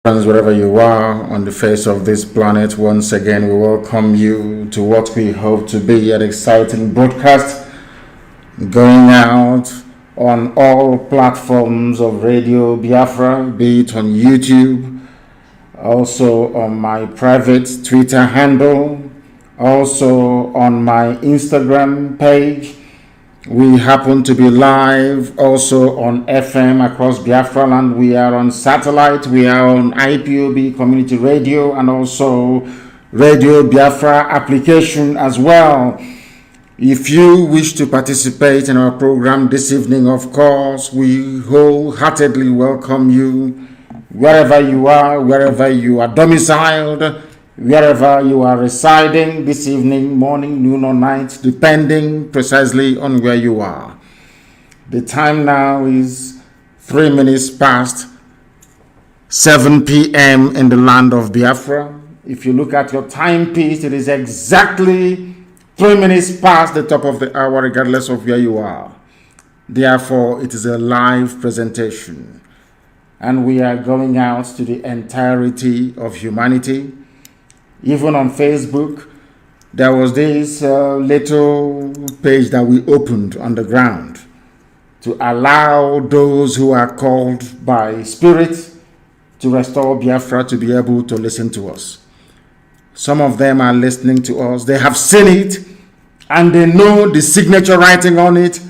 Wherever you are on the face of this planet, once again we welcome you to what we hope to be an exciting broadcast going out on all platforms of Radio Biafra, be it on YouTube, also on my private Twitter handle, also on my Instagram page. We happen to be live also on FM across Biafra land. We are on satellite. We are on Ipob community radio and also Radio Biafra application as well. If you wish to participate in our program this evening, of course, we wholeheartedly welcome you wherever you are domiciled, wherever you are residing this evening, morning, noon, or night, depending precisely on where you are. The time now is 3 minutes past 7 p.m. in the land of Biafra. If you look at your timepiece, it is exactly 3 minutes past the top of the hour, regardless of where you are. Therefore, it is a live presentation. And we are going out to the entirety of humanity. Even on Facebook, there was this little page that we opened on the ground to allow those who are called by Spirit to restore Biafra to be able to listen to us. Some of them are listening to us. They have seen it and they know the signature writing on it.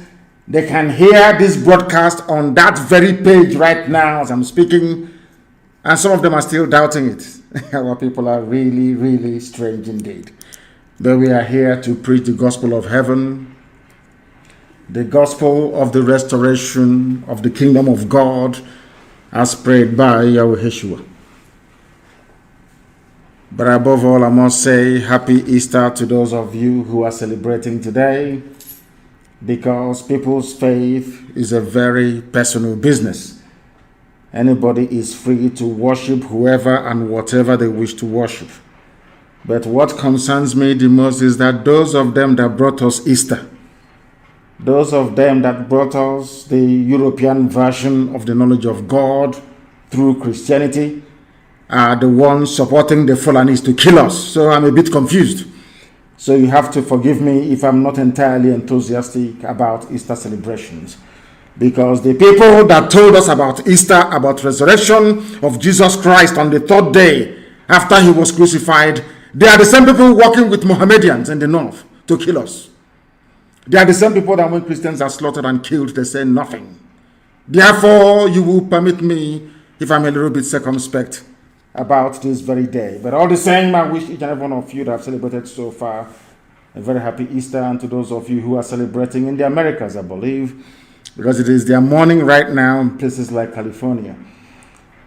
They can hear this broadcast on that very page right now as I'm speaking. And some of them are still doubting it. Our people are really, really strange indeed. But we are here to preach the gospel of heaven, the gospel of the restoration of the kingdom of God, as prayed by Yahweh Yeshua. But above all, I must say happy Easter to those of you who are celebrating today, because people's faith is a very personal business. Anybody is free to worship whoever and whatever they wish to worship. But what concerns me the most is that those of them that brought us Easter, those of them that brought us the European version of the knowledge of God through Christianity, are the ones supporting the Fulanis to kill us. So I'm a bit confused. So you have to forgive me if I'm not entirely enthusiastic about Easter celebrations. Because the people that told us about Easter, about resurrection of Jesus Christ on the third day after he was crucified, they are the same people working with Mohammedans in the north to kill us. They are the same people that when Christians are slaughtered and killed, they say nothing. Therefore, you will permit me if I'm a little bit circumspect about this very day. But all the same, I wish each and every one of you that have celebrated so far a very happy Easter, and to those of you who are celebrating in the Americas, I believe, because it is their morning right now in places like California.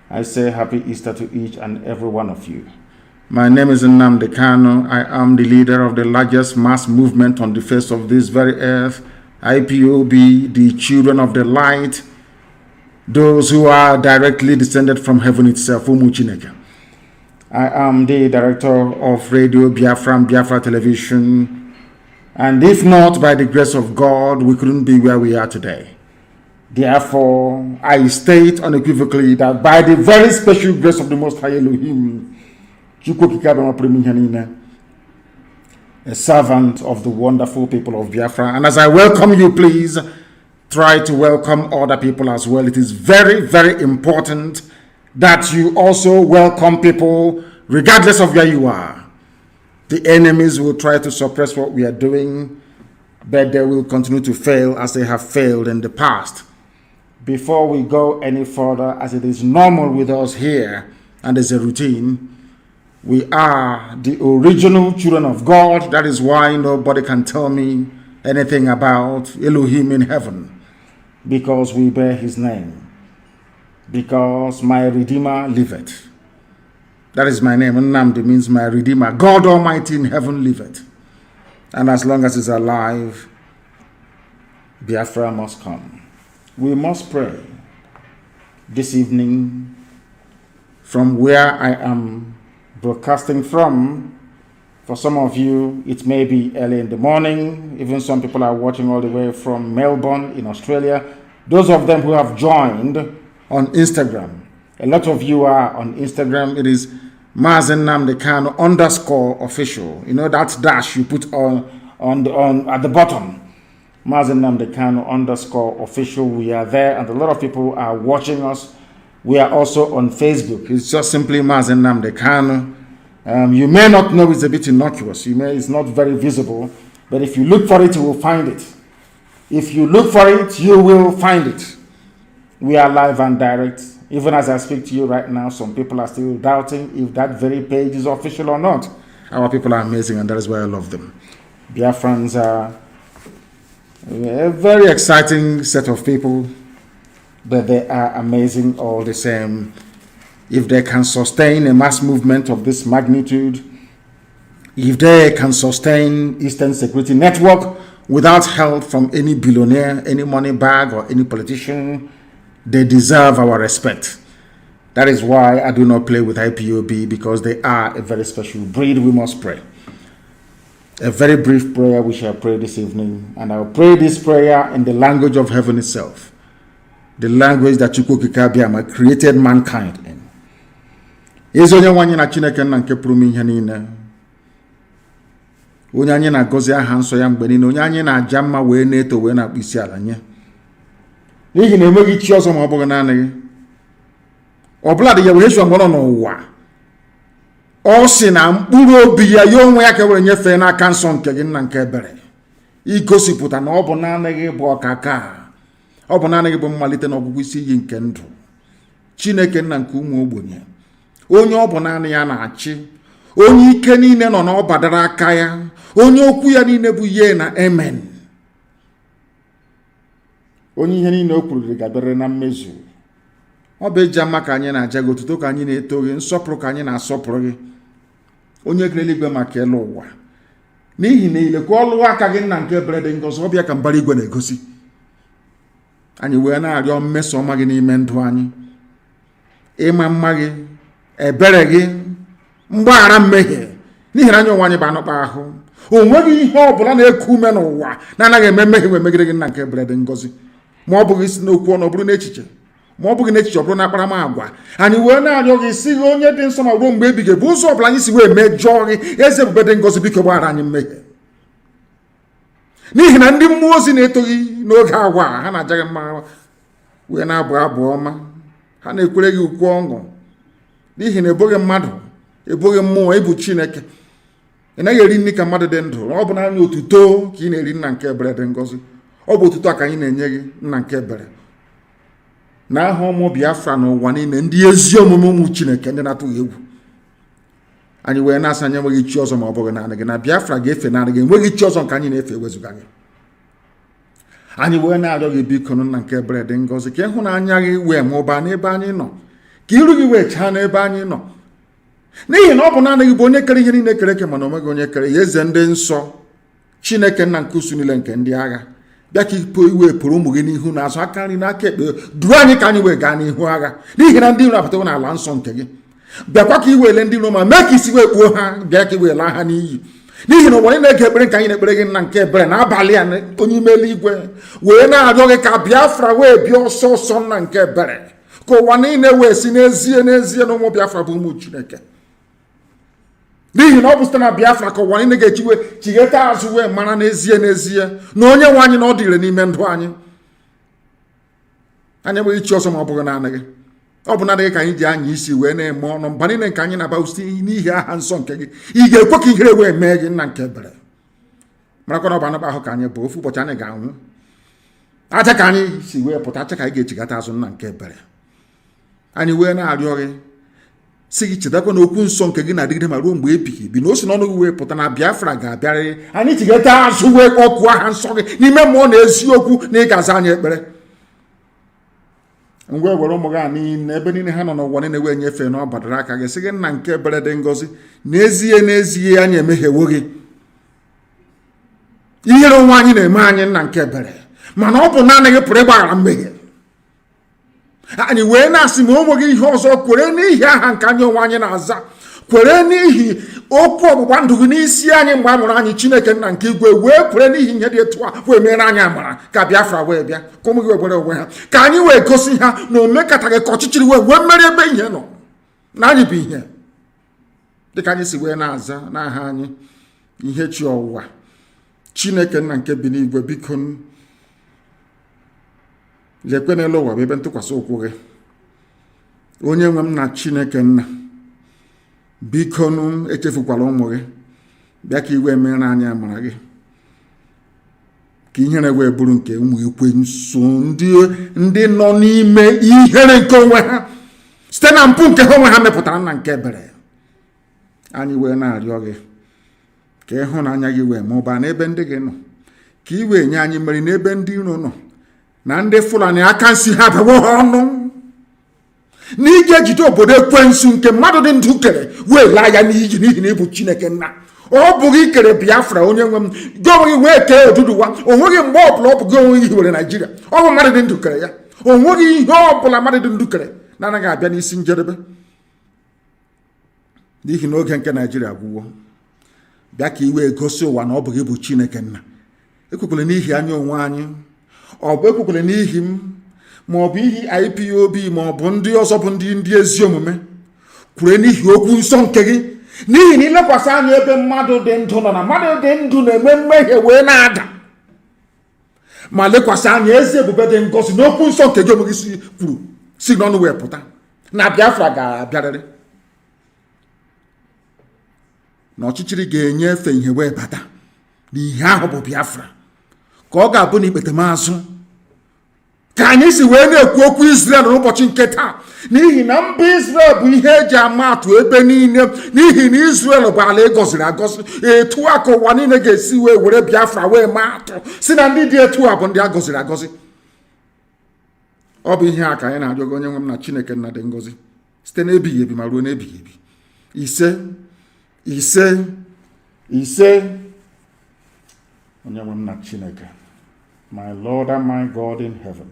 I say happy Easter to each and every one of you. My name is Nnamdi Kanu. I am the leader of the largest mass movement on the face of this very earth, Ipob, the children of the light, those who are directly descended from heaven itself, Umuchineke. I am the director of Radio Biafra and Biafra Television, and if not by the grace of God, we couldn't be where we are today. Therefore, I state unequivocally that by the very special grace of the Most High Elohim, a servant of the wonderful people of Biafra, and as I welcome you, please try to welcome other people as well. It is very, very important that you also welcome people regardless of where you are. The enemies will try to suppress what we are doing, but they will continue to fail as they have failed in the past. Before we go any further, as it is normal with us here, and as a routine, we are the original children of God. That is why nobody can tell me anything about Elohim in heaven, because we bear his name. Because my Redeemer liveth. That is my name. Nnamdi means my Redeemer. God Almighty in heaven liveth. And as long as he's alive, Biafra must come. We must pray this evening from where I am broadcasting from. For some of you, it may be early in the morning. Even some people are watching all the way from Melbourne in Australia. Those of them who have joined on Instagram, A lot of you are on Instagram. It is Mazi Nnamdi Kanu _official. You know that dash you put on at the bottom. Mazi Nnamdi Kanu _official. We are there, and a lot of people are watching us. We are also on Facebook. It's just simply Mazi Nnamdi Kanu. You may not know, it's a bit innocuous. It's not very visible, but if you look for it, you will find it. If you look for it, you will find it. We are live and direct. Even as I speak to you right now, some people are still doubting if that very page is official or not. Our people are amazing, and that is why I love them. Biafrans are a very exciting set of people, but they are amazing all the same. If they can sustain a mass movement of this magnitude, if they can sustain Eastern Security Network without help from any billionaire, any money bag, or any politician, they deserve our respect. That is why I do not play with IPOB, because they are a very special breed. We must pray. A very brief prayer we shall pray this evening, and I'll pray this prayer in the language of heaven itself, the language that Chukwukabiyama created mankind in. Ezi onye nwanyị na Chineke nna nke pụrụ ihe niile, onye anyị na-agọzi aha nsọ ya mgbe niile, onye anyị na-aja mma wee na-eto wee na-akpụ isi ala nye, n'ihi na enweghị chi ọzọ ma ọ bụghị naanị gị. Ọbụla dị ya wee chụọ mgbe ọ nọ n'ụwa, ọ sị na mkpụrụ obi ya ya onwe ya ka were nyefee n'aka nsọ nke gị nna nke ebere, igosipụta na ọ bụ naanị gị bụ ọkaka, ọ bụ naanị gị bụ mmalite na ọgwụgwụ isi iyi nke ndụ, Chineke nna nke ụmụ ogbenye, onye ọ bụ naanị ya na-achị, onye ike niile nọ n'ọbadara aka ya, onye okwu ya niile bụ ye na amen, onye ihe niile o kwuru ga-abịara na mmezu. Ọ bụ eji ama ka anyị na-aja gị, otuto ka anyị na-eto gị, nsọpụrụ ka anyị na-asọpụrụ gị, onye kere eluigwe maka elu ụwa, n'ihi na ilekwa ọlụ aka gị nna nke ebere dị ngọzi, ọbịa ka mbara igwe na-egosi. Anyị wee na-arịọ mmeso ọma gị n'ime ndụ anyị, ịma mma gị, ebere gị, mgbaghara mmehie, n'ihi na anyị onwe anyị bụ anụkpa ahụ. O nweghị ihe ọ bụla na-eku ume n'ụwa na-anaghị eme mmehie wee megide gị nna nke ebere dị ngọzi, ma ọ bụghị isi n'okwu ọnụ, ọ bụrụ n'echiche, ma ọ bụghị n'echiche, ọ bụrụ na akparamagwa. Anyị wee na-arịọ gị si gị onye dị nsọ ma ruo mgbe ebighị bụ ụzọ ọbụla anyị si wee mejọọ gị, eze ebube dị ngọzi, biko gbaghara anyị mmehie. N'ihi na ndị mmụọ ozi na-eto gị n'oge agwa ha na-aja gị mma wee na-abụ abụ ọma, ha na-ekwere gị ukwu ọṅụ, n'ihi na eboghị mmadụ, eboghị mmụọ, ịbụ Chineke. Ị naghị eri nri ka mmadụ dị ndụ, ọ bụ naanị otuto ka ị na-eri nna nke ebere dị ngọzi. Ọ bụ otuto a ka anyị na-enye gị nna nke ebere, na aha ụmụ Biafra n'ụwa niile, ndị ezi omume ụmụ Chineke, ndị na-atụghị egwu. Anyị wee na-asị anyị enweghị chi ọzọ ma ọ bụghị naanị gị, na Biafra ga-efe naanị gị, enweghị chi ọzọ nke anyị na-efe ewezuga gị. Anyị wee na-arịọ gị biko nna nke ebere dị ngọzi, ka ịhụnanya gị wee mụbaa n'ebe anyị nọ, ka iru gị wee chaa n'ebe anyị nọ, n'ihi na ọ bụ naanị gị bụ onye kere ihe niile kere eke, mana onweghị onye kere ya. Eze ndị nsọ, Chineke nna nke usu niile nke ndị agha, bịa ka iwe pụrụ ụmụ gị n'ihu na azụ, aka nri n'aka ekpe, duru anyị ka anyị wee gaa n'ihu agha, n'ihi na ndị iro abatawo n'ala nsọ nke gị. Bịakwa ka iwe ele ndị iro ma mee ka isi wee kpuo ha, bịa ka iwe laa ha n'iyi, n'ihi na ụwa anyị na-ege ekpere nke anyị na-ekpere gị nna nke ebere n'abalị a, onye ime eluigwe wee na-arịọ gị ka Biafra wee bịa ọsọ ọsọ nna nke ebere, ka ụwa niile wee si n'ezie n'ezie na ụmụ Biafra bụ ụmụ Chineke. N'ihi na ọ bụ site na Biafra ka ụwa niile ga-echiwe chigheta azụ wee mara n'ezie n'ezie na onye nwe anyị na ọ dịrị n'ime ndụ anyị. Anyị enweghị chi ọzọ ma ọ bụghị naanị gị. Ọ bụ naanị gị ka anyị ji anya isi wee na-eme ọnụ mba niile nke anyị na-aba site n'ihi aha nsọ nke gị. Ị ga-ekwe ka ihere wee mee gị nna nke ebere, marakwa na ọ bụ anụkpa ahụ ka anyị bụ, ofu ụbọchị anyị ga-anwụ. Aja ka anyị si wee pụta, aja ka anyị ga-echigata azụ nna nke ebere. Anyị wee na-arịọ gị si gị chetakwa na okwu nsọ nke gị na-adịgide ma ruo mgbe ebighị ebi, na o si n'ọnụ gị wee pụta na Biafra ga-abịarịrị. Anyị chigata azụ wee ọkụ aha nsọ gị n'ime mmụọ na eziokwu, na ịgaza anyị ekpere. Ngwa were ụmụ gị niile ebe niile ha nọ n'ụwa niile wee nyefee n'ọbadara aka gị, sị gị nna nke ebere dị ngọzi, n'ezie n'ezie anyị emehiewo gị. Ihere onwe anyị na-eme anyị nna nke ebere, mana ọ bụ naanị gị pụrụ ịgbaghara mmehie. Anyị wee na-asị ma o nweghị ihe ọzọ kwere n'ihi aha nke anyị onwe anyị na-aza. Kwere n'ihi okwu ọgbụgba ndụ gị n'isi anyị mgbe a mụrụ anyị Chineke nna nke igwe, wee kwere n'ihi ihe dị etu a wee mere anyị amara ka Biafra wee bịa ka ụmụ gị were onwe ha, ka anyị wee gosi ha na omekataghị ka ọchịchịrị wee mmeri ebe ihe nọ na anyị bụ ihe, dịka anyị si wee na-aza n'aha anyị ihe chi ọwụwa. Chineke nna nke bi n'igwe, biko lekwe n'elu ụwa bụ ebe ntụkwasị okwu gị. Onye nwe m na Chineke nna, biko echefukwala ụmụ gị, bịa ka iwe mere anyị amara gị, ka ihere wee bụrụ nke ụmụ ekwensu ndị nọ n'ime ihere nke onwe ha site na mpụ nke ha onwe ha mepụtara nna nke ebere. Anyị wee na-arịọ gị ka ịhụnanya gị wee mụbaa n'ebe ndị gị nọ, ka i wee nye anyị mmeri n'ebe ndị iro nọ, na ndị Fulani aka nsi ha bawo ha ọnụ, na ị ga-ejide obodo ekwensu nke mmadụ dị ndụ kere wee laa ya n'iyi n'ihi na ịbụ Chineke nna. Ọ bụghị ikere Biafra onye nwe m, gị onwe gị wee kee Oduduwa. O nweghị mgbe ọbụla ọ bụ gị onwe gị hiwere Naijiria, ọ bụ mmadụ dị ndụ kere ya. O nweghị ihe ọbụla mmadụ dị ndụ kere na-anaghị abịa n'isi njedebe, n'ihi na oge nke Naijiria gwụwo. Bịa ka iwe gosi ụwa na ọ bụ gị bụ Chineke nna. Ekwekwele n'ihi anyị onwe anyị, ọ bụ ekwekwele n'ihi m, ma ọ bụ ihi IPOB, ma ọ bụ ndị ọzọ bụ ndị ezi omume. Kwure n'ihi okwu nsọ nke gị, n'ihi na ilekwasị anya ebe mmadụ dị ndụ nọ, na mmadụ dị ndụ na-eme mmehie wee na-ada, ma lekwasị anya ezi ebube dị ngọzi n'okwu nsọ nke gị onwe gị kwuru si n'ọnụ wee pụta na Biafra ga-abịarịrị, na ọchịchịrị ga-enyefe ihe wee bata n'ihe ahụ bụ Biafra, ka ọ ga-abụ na ikpetemazụ ka anyị si wee na-ekwu okwu Israel n'ụbọchị nke taa, n'ihi na mba Israel bụ ihe eji ama atụ ebe niile, n'ihi na Israel bụ ala egọziri agọzi. Etu a ka ụwa niile ga-esi wee were Biafra wee maa atụ si na ndị dị etu a bụ ndị agọziri agọzi. Ọ bụ ihe a ka anyị na-arịọ onye nwe m na Chineke nna dị ngọzi site n'ebighị ebi ma ruo n'ebighị ebi. Ise onye nwe m na Chineke, my Lord and my God in heaven,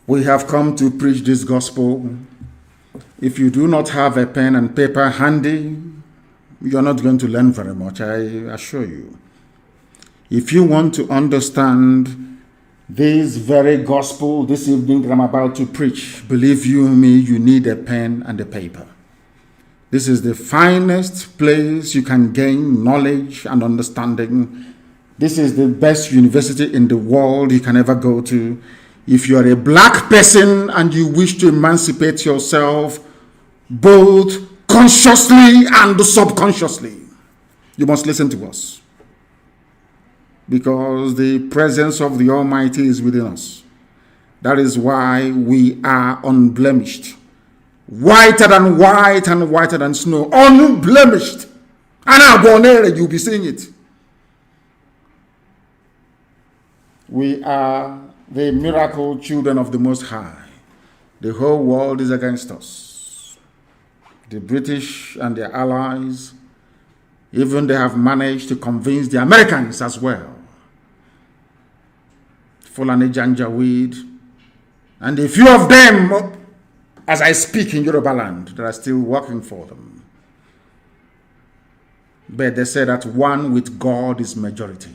we have come to preach this gospel. If you do not have a pen and paper handy, you're not going to learn very much, I assure you. If you want to understand this very gospel this evening that I'm about to preach, believe you me, you need a pen and a paper. This is the finest place you can gain knowledge and understanding. This is the best university in the world you can ever go to. If you are a black person and you wish to emancipate yourself, both consciously and subconsciously, you must listen to us. Because the presence of the Almighty is within us. That is why we are unblemished. Whiter than white and whiter than snow. Unblemished. And you'll be seeing it. We are the miracle children of the Most High. The whole world is against us. The British and their allies, even they have managed to convince the Americans as well. Fulani Janjaweed, and a few of them, as I speak in Yoruba land, that are still working for them. But they say that one with God is majority.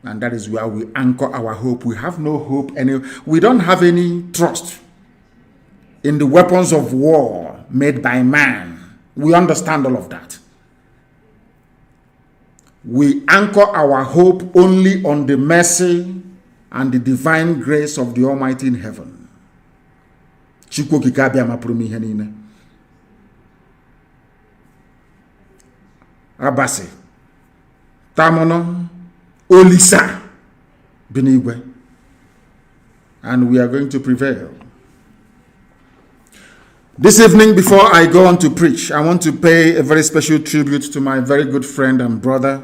And that is where we anchor our hope. We have no hope we don't have any trust in the weapons of war made by man. We understand all of that. We anchor our hope only on the mercy and the divine grace of the Almighty in heaven. Abasi, Tamono, Olisa, Benigwe, and we are going to prevail. This evening, before I go on to preach, I want to pay a very special tribute to my very good friend and brother,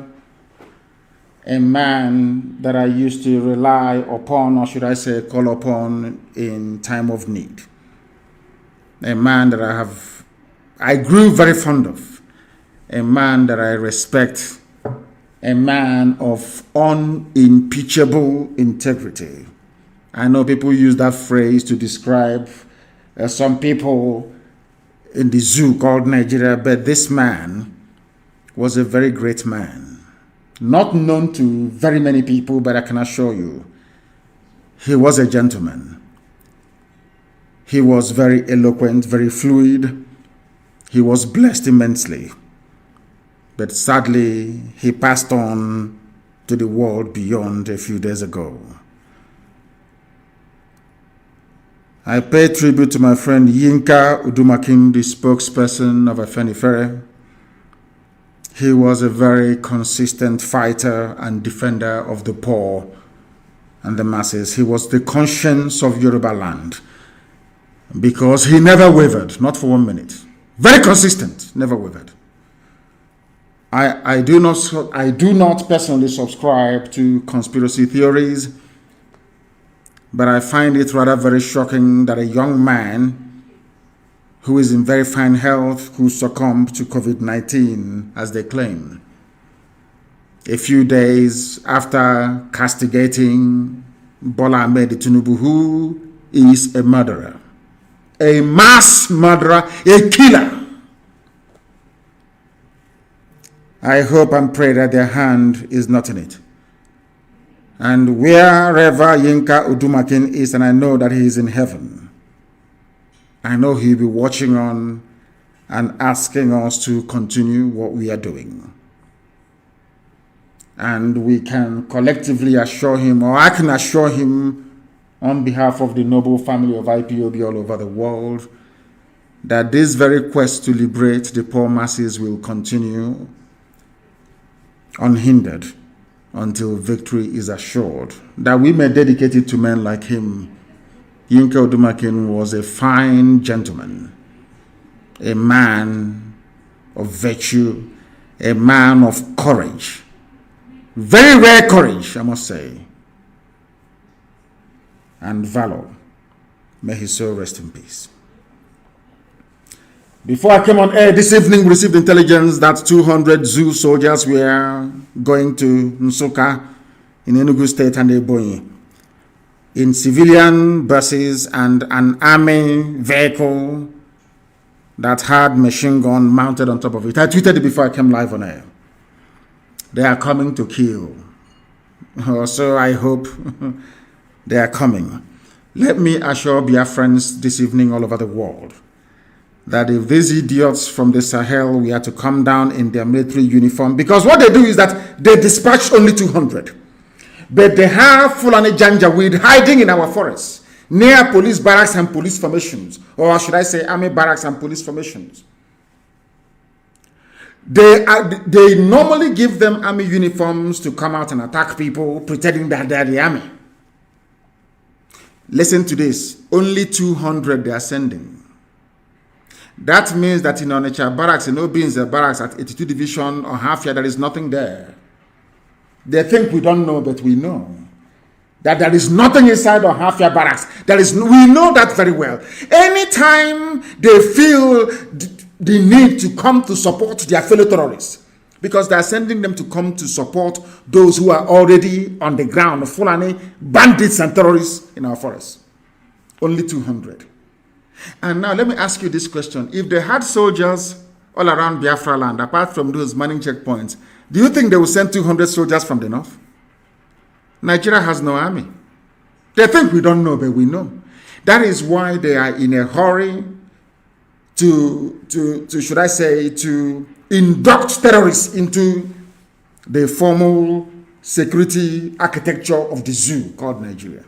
a man that I used to rely upon, or should I say call upon, in time of need. A man that I grew very fond of, a man that I respect, a man of unimpeachable integrity, I know people use that phrase to describe some people in the zoo called Nigeria, but this man was a very great man. Not known to very many people, but I can assure you, he was a gentleman. He was very eloquent, very fluid. He was blessed immensely. But sadly, he passed on to the world beyond a few days ago. I pay tribute to my friend Yinka Udumakin, the spokesperson of Afenifere. He was a very consistent fighter and defender of the poor and the masses. He was the conscience of Yoruba land because he never wavered, not for 1 minute. Very consistent, never wavered. I do not personally subscribe to conspiracy theories, but I find it rather very shocking that a young man who is in very fine health, who succumbed to COVID-19, as they claim, a few days after castigating Bola Ahmed Tinubu, who is a murderer, a mass murderer, a killer. I hope and pray that their hand is not in it. And wherever Yinka Udumakin is, and I know that he is in heaven, I know he'll be watching on and asking us to continue what we are doing. And we can collectively assure him, or I can assure him on behalf of the noble family of IPOB all over the world, that this very quest to liberate the poor masses will continue unhindered until victory is assured, that we may dedicate it to men like him. Yinka Udumakin was a fine gentleman, a man of virtue, a man of courage, very rare courage, I must say, and valor. May his soul rest in peace. Before I came on air this evening, we received intelligence that 200 zoo soldiers were going to Nsukka in Enugu State and Ebonyi in civilian buses and an army vehicle that had machine gun mounted on top of it. I tweeted it before I came live on air. They are coming to kill. So I hope they are coming. Let me assure Biafrans this evening all over the world that if these idiots from the Sahel were to come down in their military uniform, because what they do is that they dispatch only 200, but they have Fulani Janjaweed hiding in our forests, near police barracks and police formations, or should I say army barracks and police formations. They normally give them army uniforms to come out and attack people, pretending that they're the army. Listen to this, only 200 they are sending. That means that in Onitsha barracks, in Obinze barracks at 82 Division or Hafia, there is nothing there. They think we don't know, but we know that there is nothing inside of Hafia barracks. We know that very well. Anytime they feel the need to come to support their fellow terrorists, because they are sending them to come to support those who are already on the ground, Fulani bandits and terrorists in our forests. Only 200. And now let me ask you this question. If they had soldiers all around Biafra land, apart from those manning checkpoints, do you think they will send 200 soldiers from the north? Nigeria has no army. They think we don't know, but we know. That is why they are in a hurry to should I say, to induct terrorists into the formal security architecture of the zoo called Nigeria.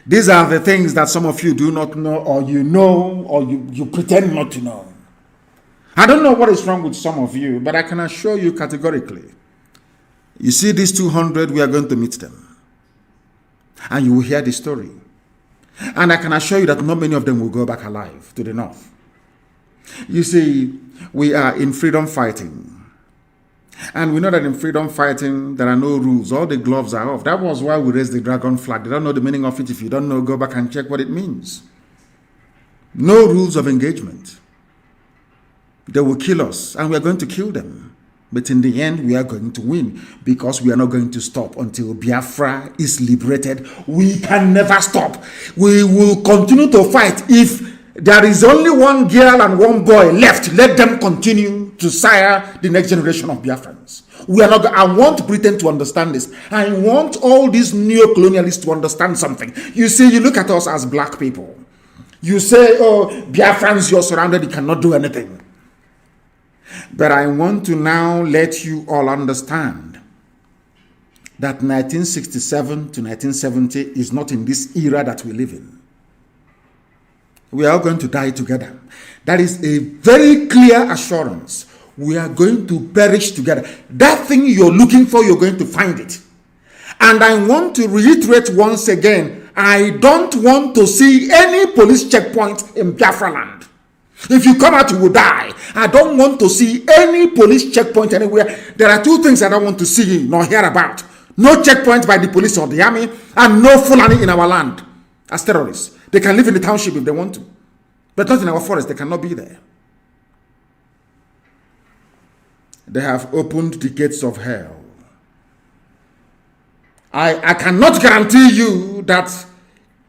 These are the things that some of you do not know, or you know, or you pretend not to know. I don't know what is wrong with some of you, but I can assure you categorically, you see these 200, we are going to meet them. And you will hear the story. And I can assure you that not many of them will go back alive to the north. You see, we are in freedom fighting. And we know that in freedom fighting, there are no rules. All the gloves are off. That was why we raised the dragon flag. They don't know the meaning of it. If you don't know, go back and check what it means. No rules of engagement. They will kill us, and we are going to kill them. But in the end, we are going to win because we are not going to stop until Biafra is liberated. We can never stop. We will continue to fight. If there is only one girl and one boy left, let them continue to sire the next generation of Biafrans. We are not. I want Britain to understand this. I want all these neo-colonialists to understand something. You see, you look at us as black people. You say, oh, Biafrans, you're surrounded, you cannot do anything. But I want to now let you all understand that 1967 to 1970 is not in this era that we live in. We are going to die together. That is a very clear assurance. We are going to perish together. That thing you're looking for, you're going to find it. And I want to reiterate once again, I don't want to see any police checkpoint in Biafra land. If you come out, you will die. I don't want to see any police checkpoint anywhere. There are two things I don't want to see nor hear about. No checkpoint by the police or the army, and no Fulani in our land as terrorists. They can live in the township if they want to. But not in our forest. They cannot be there. They have opened the gates of hell. I cannot guarantee you that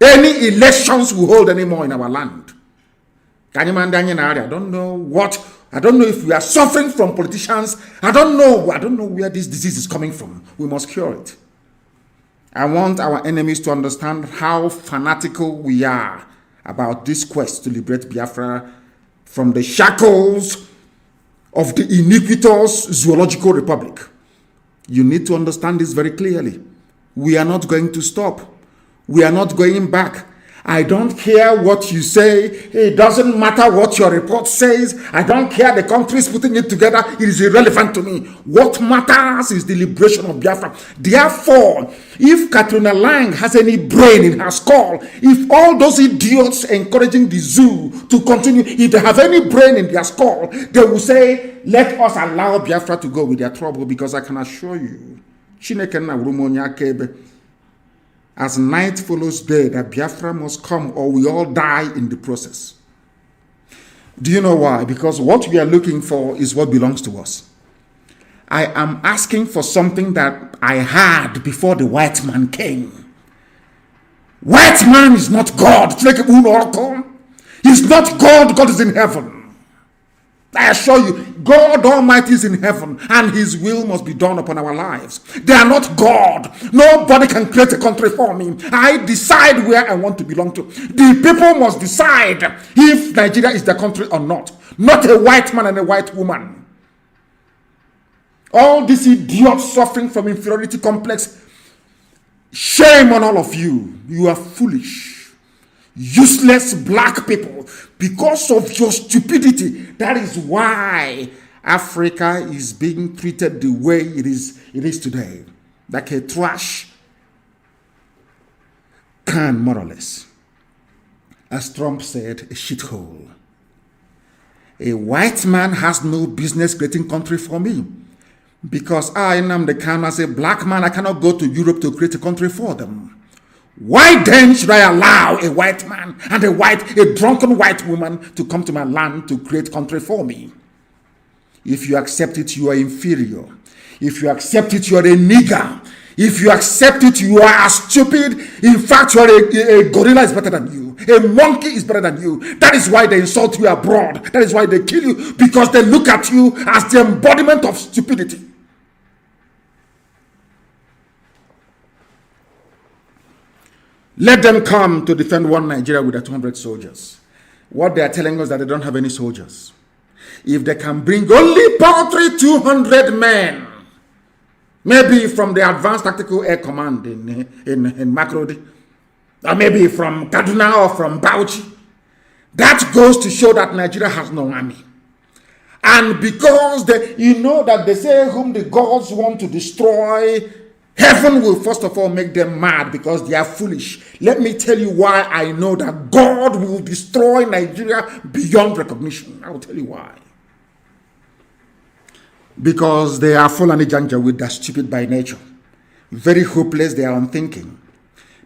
any elections will hold anymore in our land. I don't know if we are suffering from politicians. I don't know where this disease is coming from. We must cure it. I want our enemies to understand how fanatical we are about this quest to liberate Biafra from the shackles of the iniquitous zoological republic. You need to understand this very clearly. We are not going to stop. We are not going back. I don't care what you say. It doesn't matter what your report says. I don't care the countries putting it together. It is irrelevant to me. What matters is the liberation of Biafra. Therefore, if Katrina Lang has any brain in her skull, if all those idiots encouraging the zoo to continue, if they have any brain in their skull, they will say, let us allow Biafra to go with their trouble, because I can assure you, Chineke na Rumonya Kebe, as night follows day, that Biafra must come or we all die in the process. Do you know why? Because what we are looking for is what belongs to us. I am asking for something that I had before the white man came. White man is not God. He's not God. God is in heaven. I assure you, God Almighty is in heaven, and His will must be done upon our lives. They are not God. Nobody can create a country for me. I decide where I want to belong to. The people must decide if Nigeria is their country or not. Not a white man and a white woman. All these idiots suffering from inferiority complex, shame on all of you. You are foolish. Useless black people, because of your stupidity. That is why Africa is being treated the way it is today, like a trash can, more or less. As Trump said, a shithole. A white man has no business creating country for me, because I, Nnamdi Kanu, as a black man, I cannot go to Europe to create a country for them. Why then should I allow a white man and a drunken white woman to come to my land to create country for me? If you accept it, you are inferior. If you accept it, you are a nigger. If you accept it, you are stupid. In fact, you are a gorilla is better than you. A monkey is better than you. That is why they insult you abroad. That is why they kill you, because they look at you as the embodiment of stupidity. Let them come to defend one Nigeria with their 200 soldiers. What they are telling us that they don't have any soldiers. If they can bring only paltry 200 men, maybe from the Advanced Tactical Air Command in Makrodi, or maybe from Kaduna or from Bauchi, that goes to show that Nigeria has no army. And because that they say whom the gods want to destroy, heaven will first of all make them mad because they are foolish. Let me tell you why I know that God will destroy Nigeria beyond recognition. I will tell you why. Because they are Fulani Janjaweed, they're stupid by nature. Very hopeless, they are unthinking.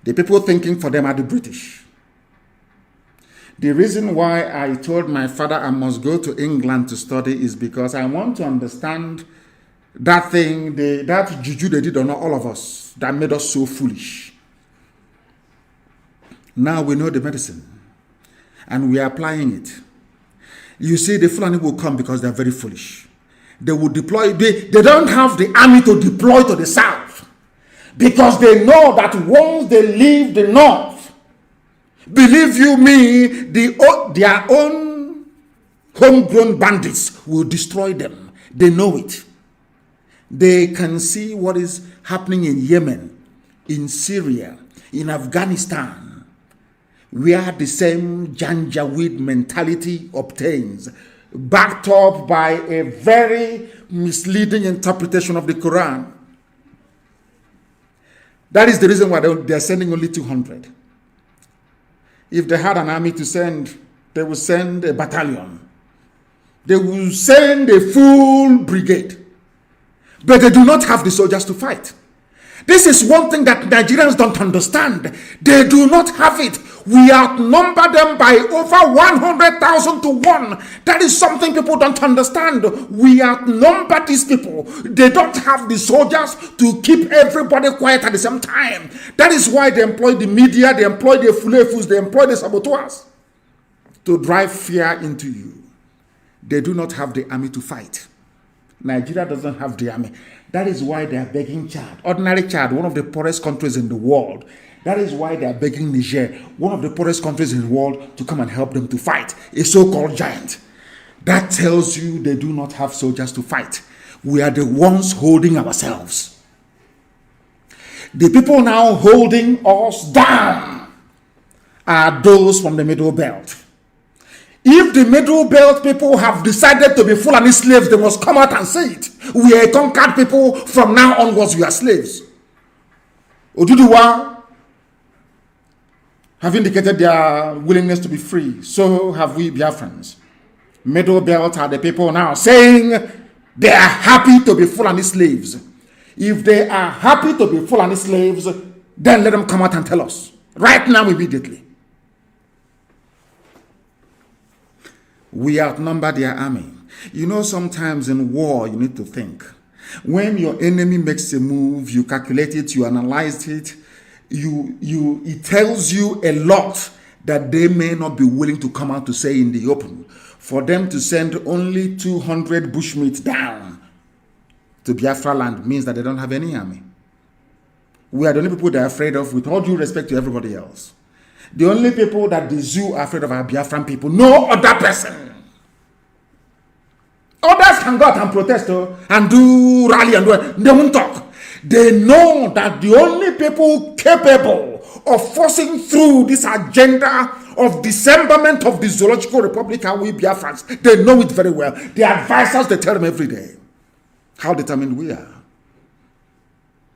The people thinking for them are the British. The reason why I told my father I must go to England to study is because I want to understand That thing, that juju they did on all of us, that made us so foolish. Now we know the medicine, and we are applying it. You see, the Fulani will come because they are very foolish. They will deploy, they don't have the army to deploy to the south, because they know that once they leave the north, believe you me, their own homegrown bandits will destroy them. They know it. They can see what is happening in Yemen, in Syria, in Afghanistan, where the same Janjaweed mentality obtains, backed up by a very misleading interpretation of the Quran. That is the reason why they are sending only 200. If they had an army to send, they will send a battalion. They will send a full brigade. But they do not have the soldiers to fight. This is one thing that Nigerians don't understand. They do not have it. We outnumber them by over 100,000 to 1. That is something people don't understand. We outnumber these people. They don't have the soldiers to keep everybody quiet at the same time. That is why they employ the media, they employ the fulefus, they employ the saboteurs to drive fear into you. They do not have the army to fight. Nigeria doesn't have the army. That is why they are begging Chad, ordinary Chad, one of the poorest countries in the world. That is why they are begging Niger, one of the poorest countries in the world, to come and help them to fight a so-called giant. That tells you they do not have soldiers to fight. We are the ones holding ourselves. The people now holding us down are those from the Middle Belt. If the Middle Belt people have decided to be Fulani slaves, they must come out and say it. We are conquered people. From now onwards, we are slaves. Oduduwa have indicated their willingness to be free. So have we Biafrans. Middle Belt are the people now saying they are happy to be Fulani slaves. If they are happy to be Fulani slaves, then let them come out and tell us. Right now, immediately. We outnumber their army. You know, sometimes in war, you need to think. When your enemy makes a move, you calculate it, you analyze it, it tells you a lot that they may not be willing to come out to say in the open. For them to send only 200 bushmeat down to Biafra land means that they don't have any army. We are the only people they are afraid of, with all due respect to everybody else. The only people that the zoo are afraid of are Biafran people. No other person. Others can go out and protest and do rally and do it. They won't talk. They know that the only people capable of forcing through this agenda of dismemberment of the Zoological Republic are we Biafrans. They know it very well. The advisors, they tell them every day how determined we are.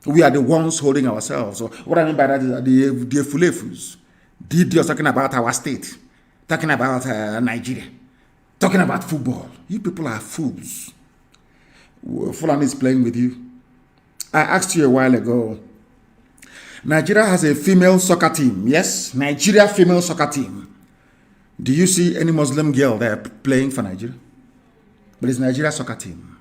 We are the ones holding ourselves. So what I mean by that is that the Fulefus, Didio's talking about our state, talking about Nigeria, talking about football. You people are fools. Fulani is playing with you. I asked you a while ago, Nigeria has a female soccer team. Yes, Nigeria female soccer team. Do you see any Muslim girl there playing for Nigeria? But it's Nigeria soccer team.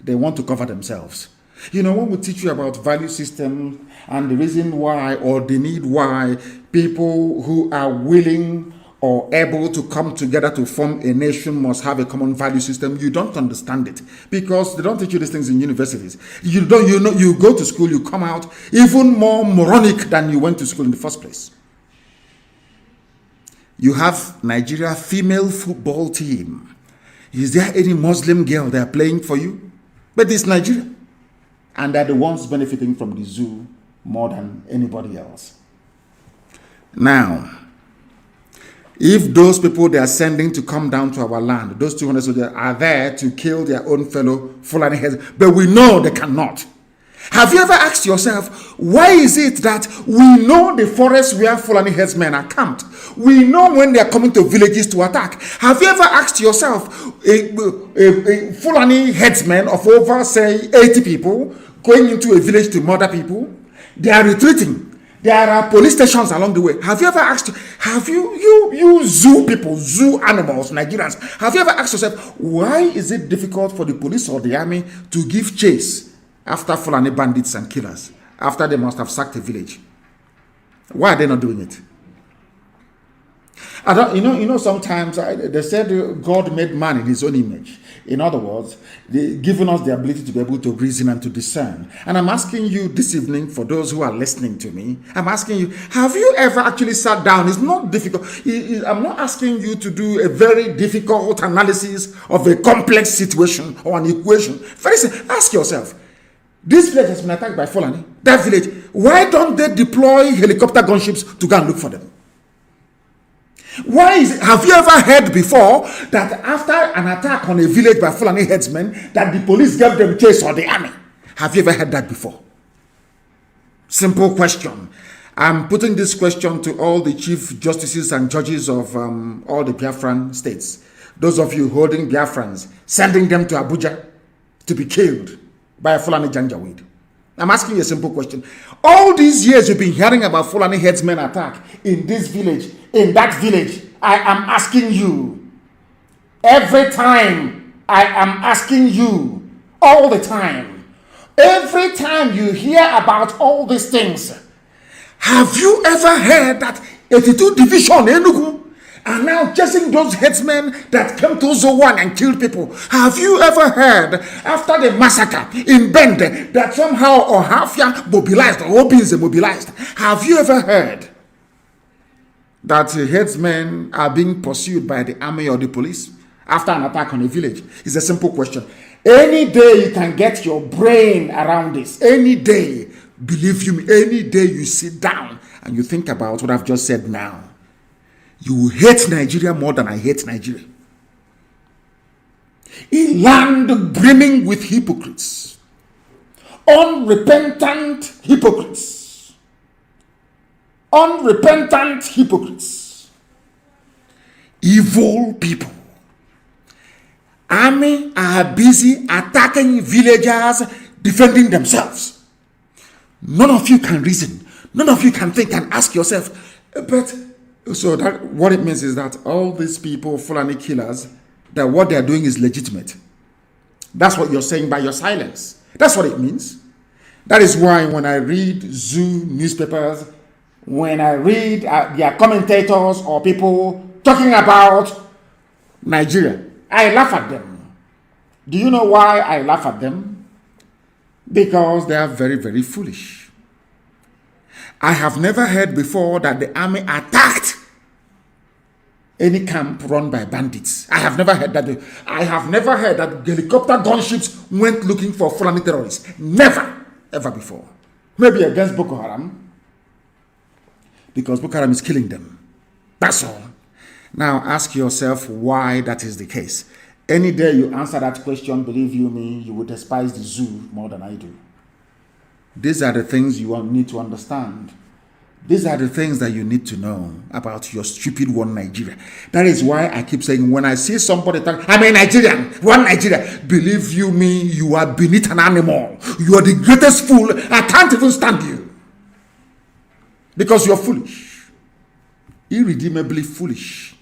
They want to cover themselves. You know, when we teach you about value system and the reason why or the need why people who are willing or able to come together to form a nation must have a common value system, you don't understand it because they don't teach you these things in universities. You go to school, you come out even more moronic than you went to school in the first place. You have Nigeria female football team. Is there any Muslim girl they are playing for you? But it's Nigeria. And they're the ones benefiting from the zoo more than anybody else. Now, if those people they are sending to come down to our land, those 200 soldiers are there to kill their own fellow Fulani heads, but we know they cannot. Have you ever asked yourself, why is it that we know the forest where Fulani headsmen are camped? We know when they are coming to villages to attack. Have you ever asked yourself, a Fulani headsman of over, say, 80 people going into a village to murder people? They are retreating. There are police stations along the way. Have you ever asked, have you zoo people, zoo animals, Nigerians, have you ever asked yourself, why is it difficult for the police or the army to give chase after Fulani bandits and killers, after they must have sacked a village? Why are they not doing it? I don't, sometimes they said God made man in his own image. In other words, giving us the ability to be able to reason and to discern. And I'm asking you this evening, for those who are listening to me, I'm asking you, have you ever actually sat down? It's not difficult. I'm not asking you to do a very difficult analysis of a complex situation or an equation. Very simple. Ask yourself, this village has been attacked by Fulani. That village, why don't they deploy helicopter gunships to go and look for them? Why is it, have you ever heard before that after an attack on a village by Fulani headsmen, that the police gave them chase or the army? Have you ever heard that before? Simple question. I'm putting this question to all the chief justices and judges of all the Biafran states. Those of you holding Biafrans, sending them to Abuja to be killed by a Fulani Janjaweed. I'm asking you a simple question. All these years you've been hearing about Fulani headsmen attack in this village, in that village. I am asking you, every time, I am asking you, all the time, every time you hear about all these things, have you ever heard that 82 Division Enugu are now chasing those headsmen that came to Zowan and killed people? Have you ever heard, after the massacre in Bende, that somehow Ohafia mobilized, or Obinze mobilized? Have you ever heard that headsmen are being pursued by the army or the police after an attack on a village? It's a simple question. Any day you can get your brain around this, any day, believe you me, any day you sit down and you think about what I've just said now, you will hate Nigeria more than I hate Nigeria. A land brimming with hypocrites, unrepentant hypocrites, evil people. Army are busy attacking villagers, defending themselves. None of you can reason. None of you can think and ask yourself, but so that what it means is that all these people, Fulani killers, that what they are doing is legitimate. That's what you're saying by your silence. That's what it means. That is why when I read zoo newspapers, when I read their commentators or people talking about Nigeria, I laugh at them. Do you know why I laugh at them? Because they are very, very foolish. I have never heard before that the army attacked any camp run by bandits. I have never heard that. I have never heard that helicopter gunships went looking for Fulani terrorists. Never, ever before. Maybe against Boko Haram, because Boko Haram is killing them. That's all. Now ask yourself why that is the case. Any day you answer that question, believe you me, you will despise the zoo more than I do. These are the things you need to understand. These are the things that you need to know about your stupid one Nigeria. That is why I keep saying, when I see somebody talk, I'm a Nigerian, one Nigeria, believe you me, you are beneath an animal. You are the greatest fool. I can't even stand you. Because you're foolish. Irredeemably foolish.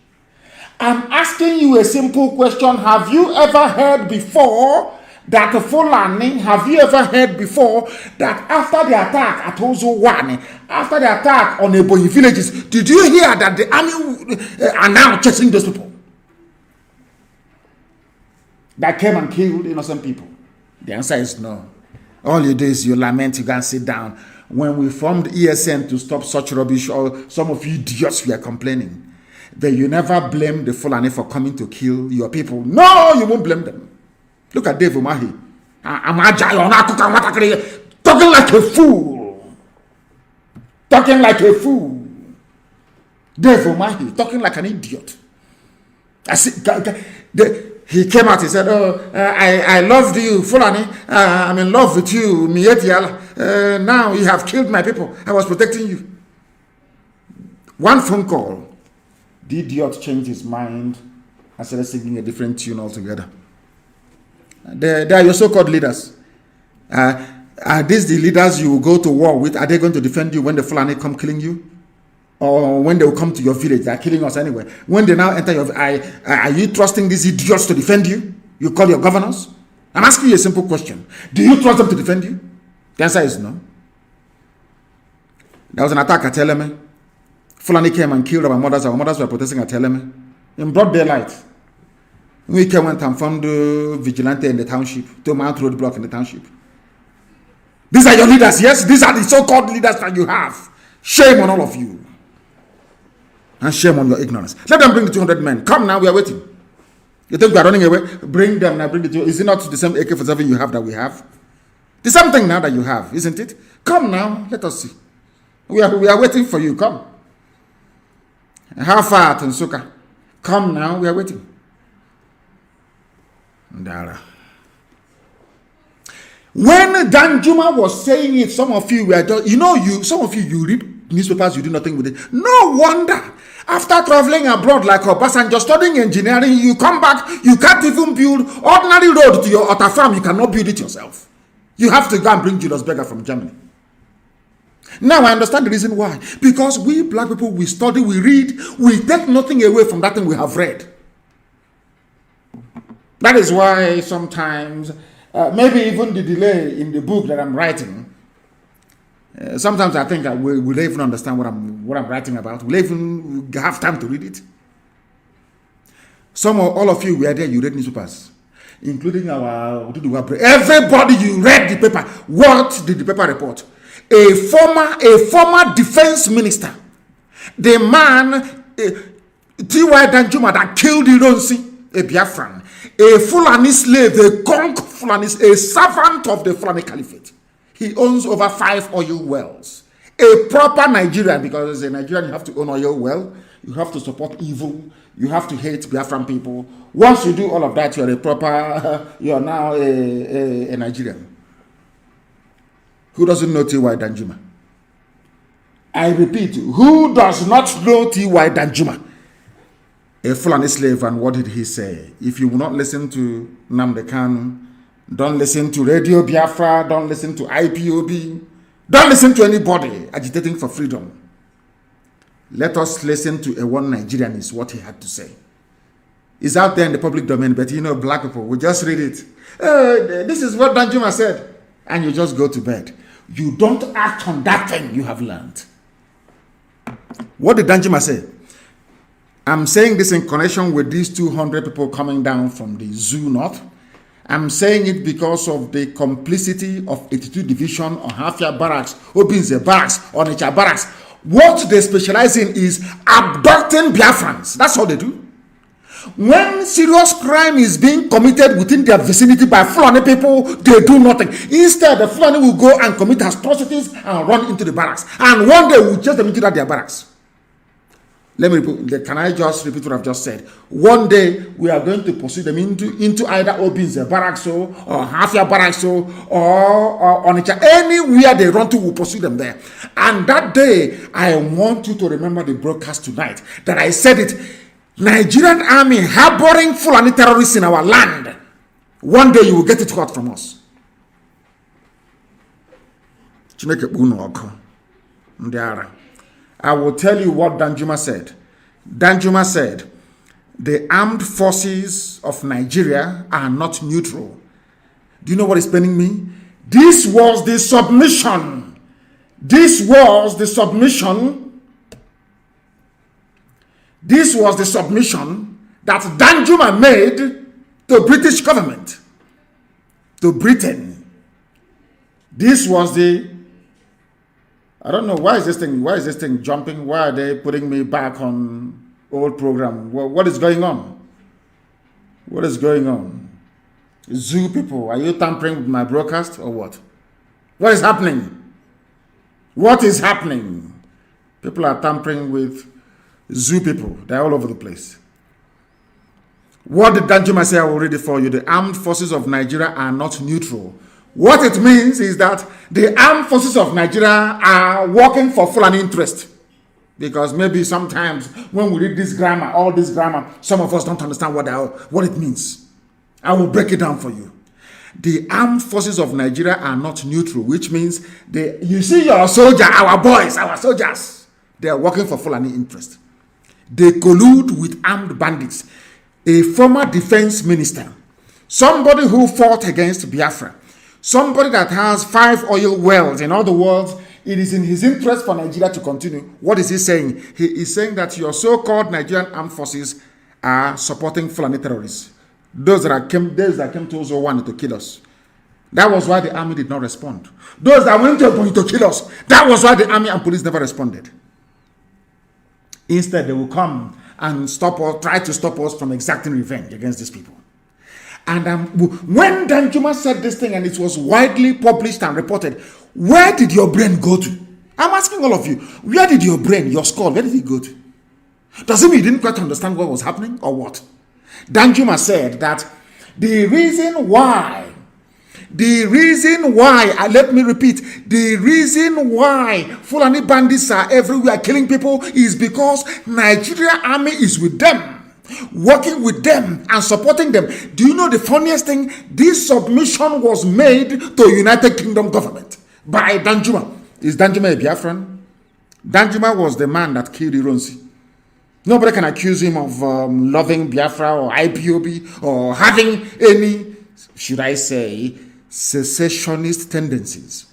I'm asking you a simple question. Have you ever heard before that Fulani, have you ever heard before that after the attack at Ozo 1, after the attack on Ebonyi villages, did you hear that the army are now chasing those people that came and killed innocent people? The answer is no. All you do is you lament, you can sit down. When we formed ESN to stop such rubbish, or some of you idiots were complaining, that you never blame the Fulani for coming to kill your people. No, you won't blame them. Look at Dave Umahi. Talking like a fool. Talking like a fool. Dave Umahi, talking like an idiot. He came out, he said, I loved you, Fulani. I'm in love with you. Now you have killed my people. I was protecting you. One phone call, the idiot changed his mind and started singing a different tune altogether. They are your so-called leaders. Are these the leaders you will go to war with? Are they going to defend you when the Fulani come killing you? Or when they will come to your village? They are killing us anyway. When they now enter your village, are you trusting these idiots to defend you? You call your governors? I'm asking you a simple question. Do you trust them to defend you? The answer is no. There was an attack at Teleme. Fulani came and killed our mothers. Our mothers were protesting at Teleme in broad daylight. We came went and found the vigilante in the township, to Mount Roadblock in the township. These are your leaders, yes? These are the so-called leaders that you have. Shame on all of you. And shame on your ignorance. Let them bring the 200 men. Come now, we are waiting. You think we are running away? Bring them now, bring the 200. Is it not the same AK-47 you have that we have? The same thing now that you have, isn't it? Come now, let us see. We are waiting for you, come. How far to Nsuka? Come now, we are waiting. Ndara. When Danjuma was saying it, some of you were just, some of you read newspapers, you do nothing with it. No wonder. After traveling abroad like Obasanjo, studying engineering, you come back, you can't even build ordinary road to your Otta farm, you cannot build it yourself. You have to go and bring Julius Berger from Germany. Now I understand the reason why. Because we black people, we study, we read, we take nothing away from that thing we have read. That is why sometimes, maybe even the delay in the book that I'm writing, sometimes I think we'll even understand what I'm writing about. We'll even have time to read it. All of you were there, you read newspapers, including everybody, you read the paper. What did the paper report? A former defense minister, the man, T.Y. Danjuma, that killed Ironsi, a Biafran, a Fulani slave, a conk Fulani, a servant of the Fulani Caliphate. He owns over 5 oil wells. A proper Nigerian, because as a Nigerian, you have to own oil well, you have to support evil, you have to hate Biafran people. Once you do all of that, you are now a Nigerian. Who doesn't know T.Y. Danjuma? I repeat, who does not know T.Y. Danjuma? A Fulani slave, and what did he say? If you will not listen to Nnamdi Kanu, don't listen to Radio Biafra, don't listen to IPOB, don't listen to anybody agitating for freedom. Let us listen to a one Nigerian is what he had to say. It's out there in the public domain, but black people, we just read it. This is what Danjuma said. And you just go to bed. You don't act on that thing you have learned. What did Danjuma say? I'm saying this in connection with these 200 people coming down from the zoo north. I'm saying it because of the complicity of 82 Division or Hafia Barracks, Obinze Barracks, Onitsha Barracks. What they specialize in is abducting Biafrans. That's all they do. When serious crime is being committed within their vicinity by Fulani people, they do nothing. Instead, the Fulani will go and commit atrocities and run into the barracks. And one day we'll chase them into their barracks. Can I just repeat what I've just said? One day we are going to pursue them into either Obinze Barracks or Hafia Barracks or Onitsha. Anywhere they run to, we'll pursue them there. And that day, I want you to remember the broadcast tonight that I said it. Nigerian army harboring Fulani terrorists in our land. One day you will get it hot from us. I will tell you what Danjuma said. Danjuma said, the armed forces of Nigeria are not neutral. Do you know what is paining me? This was the submission. This was the submission that Danjuma made to British government, to Britain. This was I don't know, why is this thing jumping? Why are they putting me back on old program? What is going on? What is going on? Zoo people, are you tampering with my broadcast or what? What is happening? What is happening? People are tampering with zoo people. They're all over the place. What did Danjuma say? I will read it for you. The armed forces of Nigeria are not neutral. What it means is that the armed forces of Nigeria are working for Fulani interest. Because maybe sometimes when we read this grammar, all this grammar, some of us don't understand what it means. I will break it down for you. the armed forces of Nigeria are not neutral, which means you see your soldier, our boys, our soldiers, they are working for Fulani interest. They collude with armed bandits. A former defense minister, somebody who fought against Biafra, somebody that has 5 oil wells. In other words, it is in his interest for Nigeria to continue. What is he saying? He is saying that your so-called Nigerian armed forces are supporting Fulani terrorists. Those that came to also wanted to kill us. That was why the army did not respond. Those that went to kill us, that was why the army and police never responded. Instead, they will come and try to stop us from exacting revenge against these people. And when Danjuma said this thing and it was widely published and reported, where did your brain go to? I'm asking all of you, where did your brain, your skull, where did it go to? Does it mean you didn't quite understand what was happening or what? Danjuma said that the reason why, let me repeat, the reason why Fulani bandits are everywhere killing people is because Nigeria army is with them, working with them and supporting them. Do you know the funniest thing? This submission was made to United Kingdom government by Danjuma. Is Danjuma a Biafran? Danjuma was the man that killed Ironsi. Nobody can accuse him of loving Biafra or IPOB or having any, should I say, secessionist tendencies.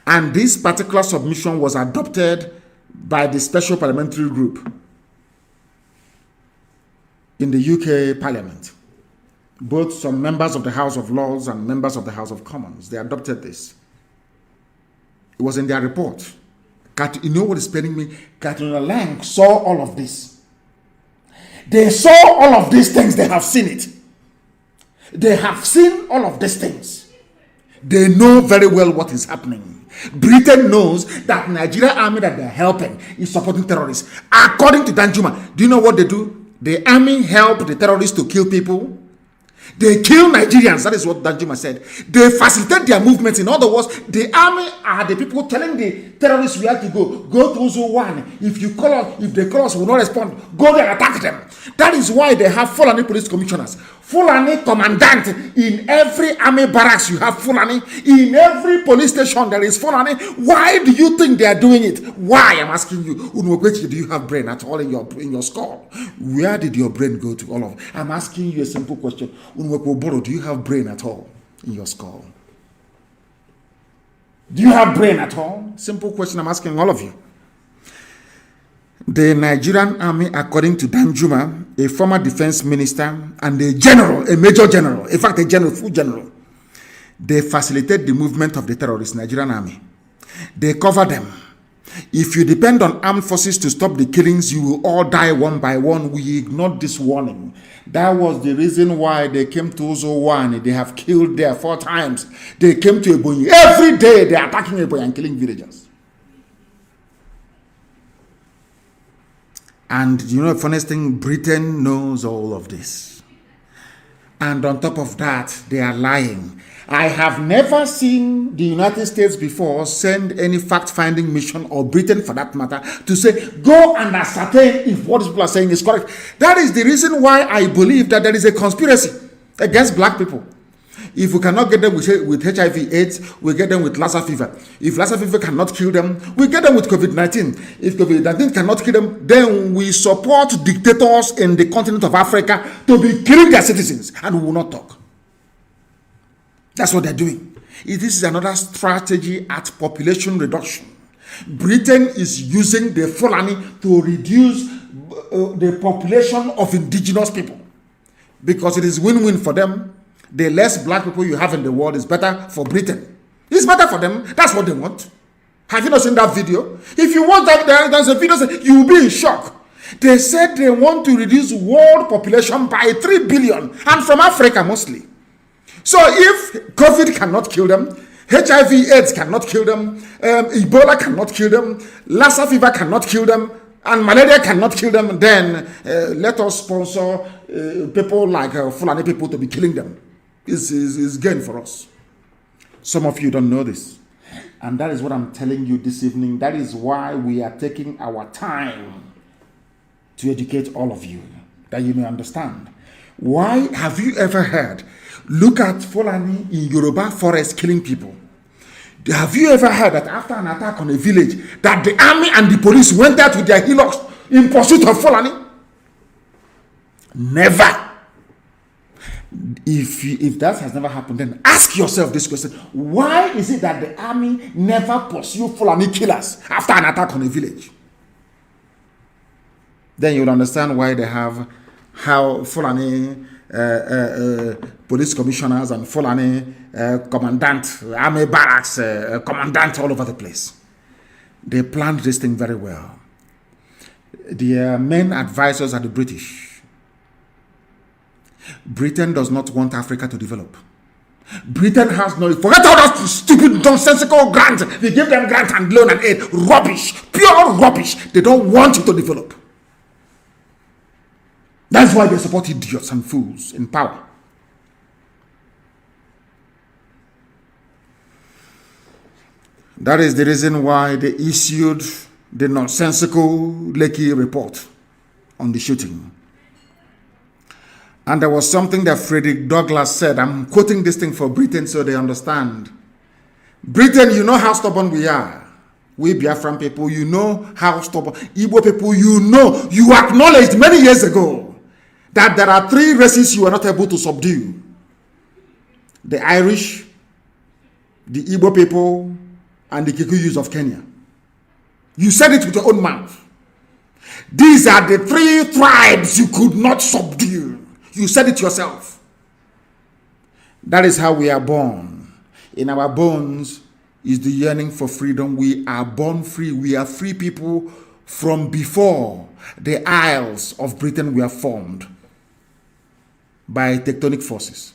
And this particular submission was adopted by the Special Parliamentary Group in the UK Parliament. Both some members of the House of Lords and members of the House of Commons, they adopted this. It was in their report. You know what is paining me? Katrina Lang saw all of this. They saw all of these things. They have seen it. They have seen all of these things. They know very well what is happening. Britain knows that Nigeria army that they're helping is supporting terrorists. According to Danjuma, do you know what they do? The army help the terrorists to kill people. They kill Nigerians. That is what Danjuma said. They facilitate their movements. In other words, the army are the people telling the terrorists where to go. Go to Uzo 1. If you call us, if the call us will not respond, go there and attack them. That is why they have Fulani police commissioners. Fulani commandant. In every army barracks you have Fulani. In every police station there is Fulani. Why do you think they are doing it? Why? I'm asking you. Do you have brain at all in your skull? Where did your brain go to all of? I'm asking you a simple question. Do you have brain at all in your skull? Do you have brain at all? Simple question I'm asking all of you. The Nigerian army, according to Danjuma, a former defense minister and a general, a major general, in fact a general, full general, they facilitate the movement of the terrorist Nigerian army. They cover them. If you depend on armed forces to stop the killings, you will all die one by one. We ignored this warning. That was the reason why they came to Uzo 1. They have killed there 4 times. They came to Ebonyi. Every day they are attacking Ebonyi and killing villagers. And you know the funniest thing? Britain knows all of this. And on top of that, they are lying. I have never seen the United States before send any fact-finding mission, or Britain for that matter, to say, go and ascertain if what people are saying is correct. That is the reason why I believe that there is a conspiracy against black people. If we cannot get them with HIV/AIDS, we get them with Lassa fever. If Lassa fever cannot kill them, we get them with COVID-19. If COVID-19 cannot kill them, then we support dictators in the continent of Africa to be killing their citizens, and we will not talk. That's what they're doing. This is another strategy at population reduction. Britain is using the Fulani to reduce the population of indigenous people because it is win-win for them. The less black people you have in the world is better for Britain. It's better for them. That's what they want. Have you not seen that video? If you watch that, there's a video, you will be in shock. They said they want to reduce world population by 3 billion, and from Africa mostly. So if COVID cannot kill them, HIV/AIDS cannot kill them, Ebola cannot kill them, Lassa fever cannot kill them, and malaria cannot kill them, then let us sponsor people like Fulani people to be killing them. It's gain for us. Some of you don't know this. And that is what I'm telling you this evening. That is why we are taking our time to educate all of you, that you may understand. Why have you ever heard Look at Fulani in Yoruba forest killing people. Have you ever heard that after an attack on a village, that the army and the police went out with their hillocks in pursuit of Fulani? Never. If that has never happened, then ask yourself this question: why is it that the army never pursue Fulani killers after an attack on a village? Then you'll understand why they have how Fulani police commissioners and Fulani commandant, army barracks, commandant all over the place. They planned this thing very well. The main advisors are the British. Britain does not want Africa to develop. Britain has no... Forget all that stupid, nonsensical grant. They give them grant and loan and aid. Rubbish. Pure rubbish. They don't want it to develop. That's why they support idiots and fools in power. That is the reason why they issued the nonsensical Lekki report on the shooting. And there was something that Frederick Douglass said. I'm quoting this thing for Britain so they understand. Britain, you know how stubborn we are. We Biafran people, you know how stubborn. Igbo people, you know, you acknowledged many years ago that there are 3 races you are not able to subdue. The Irish, the Igbo people, and the Kikuyus of Kenya. You said it with your own mouth. These are the 3 tribes you could not subdue. You said it yourself. That is how we are born. In our bones is the yearning for freedom. We are born free. We are free people from before the Isles of Britain were formed by tectonic forces.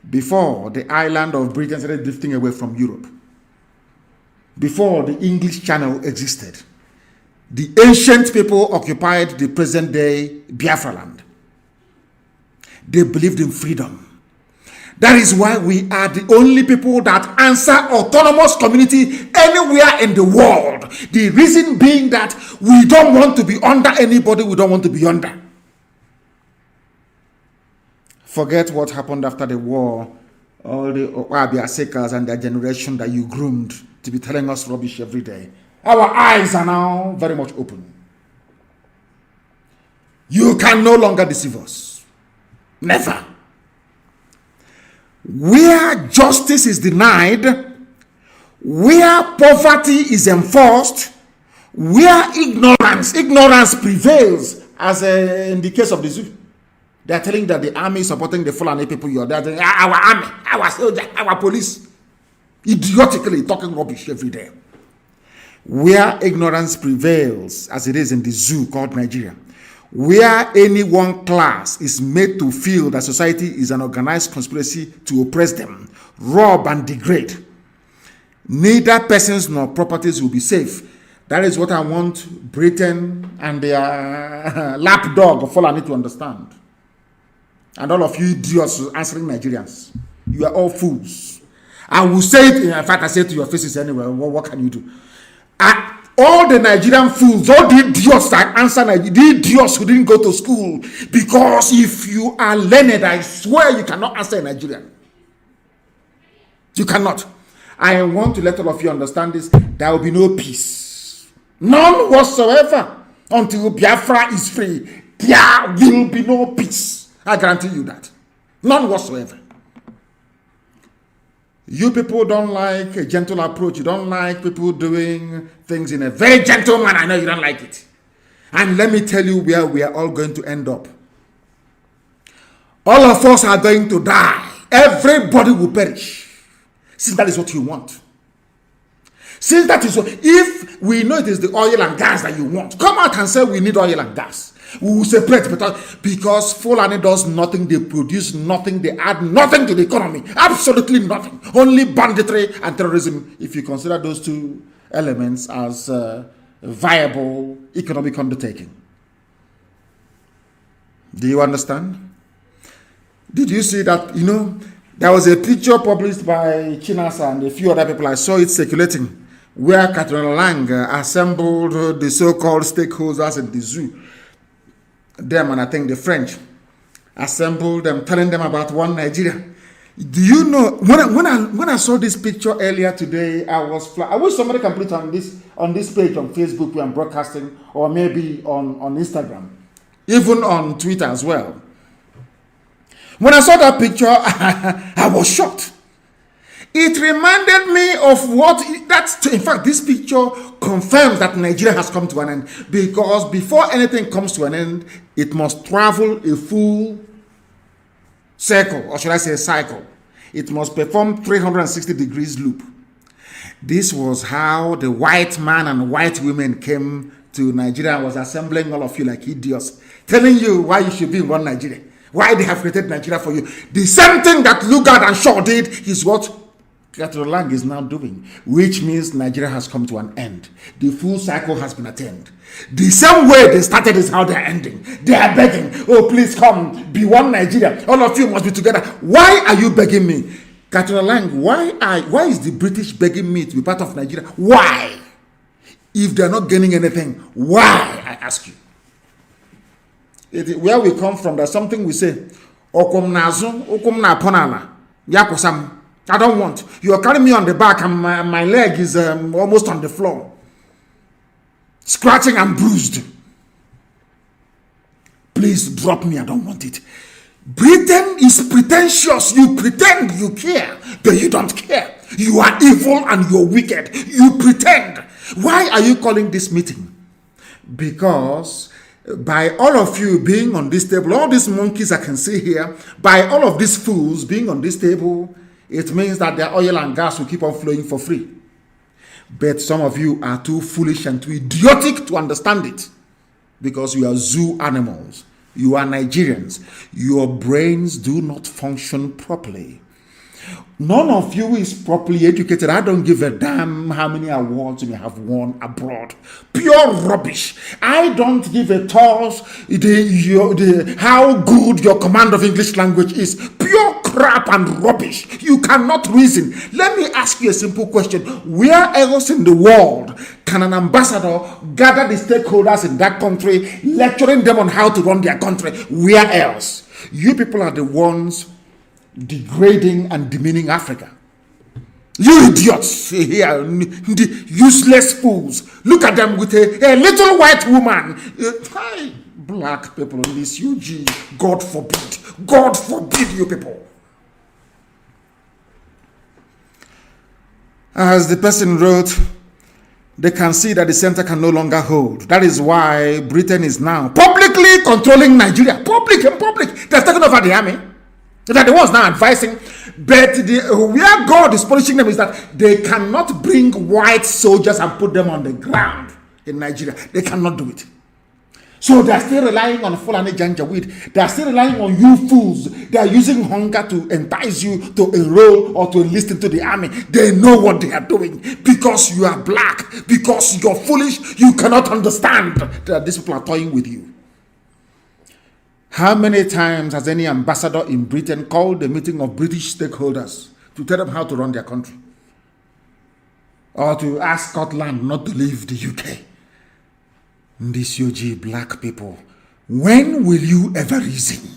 Before the island of Britain started drifting away from Europe. Before the English Channel existed. The ancient people occupied the present day Biafra land. They believed in freedom. That is why we are the only people that answer autonomous community anywhere in the world. The reason being that we don't want to be under anybody we don't want to be under. Forget what happened after the war. All the Oabiasekas and their generation that you groomed to be telling us rubbish every day. Our eyes are now very much open. You can no longer deceive us. Never. Where justice is denied, where poverty is enforced, where ignorance prevails, as in the case of the zoo. They are telling that the army is supporting the Fulani people. They are saying, our army, our soldier, our police. Idiotically talking rubbish every day. Where ignorance prevails, as it is in the zoo called Nigeria, where any one class is made to feel that society is an organized conspiracy to oppress them, rob and degrade, neither persons nor properties will be safe. That is what I want Britain and their lapdog of Fulani to understand. And all of you idiots answering Nigerians, you are all fools. I will say it, in fact I say it to your faces anyway. What can you do? All the Nigerian fools, all the idiots that answer, the idiots who didn't go to school, because if you are learned, I swear you cannot answer a Nigerian. You cannot. I want to let all of you understand this. There will be no peace. None whatsoever until Biafra is free. There will be no peace. I guarantee you that. None whatsoever. You people don't like a gentle approach. You don't like people doing things in a very gentle manner. I know you don't like it. And let me tell you where we are all going to end up. All of us are going to die. Everybody will perish. Since that is what you want. Since that is what, if we know it is the oil and gas that you want, come out and say we need oil and gas. We will separate because Fulani does nothing, they produce nothing, they add nothing to the economy. Absolutely nothing. Only banditry and terrorism, if you consider those 2 elements as a viable economic undertaking. Do you understand? Did you see that, there was a picture published by Chinasa and a few other people, I saw it circulating, where Catherine Lang assembled the so-called stakeholders in the zoo. Them and I think the French, assembled them, telling them about one Nigeria. Do you know when I saw this picture earlier today, I wish somebody can put it on this page on Facebook where I'm broadcasting, or maybe on Instagram, even on Twitter as well. When I saw that picture, I was shocked. It reminded me of in fact, this picture confirms that Nigeria has come to an end, because before anything comes to an end, it must travel a full circle, or should I say cycle. It must perform 360 degrees loop. This was how the white man and white women came to Nigeria and was assembling all of you like idiots, telling you why you should be in one Nigeria, why they have created Nigeria for you. The same thing that Lugard and Shaw did is what Catherine Lang is now doing, which means Nigeria has come to an end. The full cycle has been attained. The same way they started is how they are ending. They are begging, oh, please come, be one Nigeria. All of you must be together. Why are you begging me? Catherine Lang, why is the British begging me to be part of Nigeria? Why? If they are not gaining anything, why? I ask you. Where we come from, there's something we say, Okum nazu, okum na ponala, yakosam. I don't want. You are carrying me on the back and my leg is almost on the floor. Scratching and bruised. Please drop me. I don't want it. Britain is pretentious. You pretend you care, but you don't care. You are evil and you're wicked. You pretend. Why are you calling this meeting? Because by all of you being on this table, all these monkeys I can see here, by all of these fools being on this table, it means that their oil and gas will keep on flowing for free. But some of you are too foolish and too idiotic to understand it, because you are zoo animals. You are Nigerians. Your brains do not function properly. None of you is properly educated. I don't give a damn how many awards you have won abroad. Pure rubbish. I don't give a toss how good your command of English language is. Pure crap and rubbish. You cannot reason. Let me ask you a simple question. Where else in the world can an ambassador gather the stakeholders in that country, lecturing them on how to run their country? Where else? You people are the ones degrading and demeaning Africa. You idiots here, useless fools. Look at them with a little white woman. Hi, black people in this UG. God forbid you people. As the person wrote, they can see that the center can no longer hold. That is why Britain is now publicly controlling Nigeria. Public. They're taking over the army. They're the ones now advising. But where God is punishing them is that they cannot bring white soldiers and put them on the ground in Nigeria. They cannot do it. So they are still relying on Fulani Janjaweed. They are still relying on you fools. They are using hunger to entice you to enroll or to enlist into the army. They know what they are doing. Because you are black, because you're foolish, you cannot understand that these people are toying with you. How many times has any ambassador in Britain called a meeting of British stakeholders to tell them how to run their country? Or to ask Scotland not to leave the UK? These UG black people, when will you ever reason?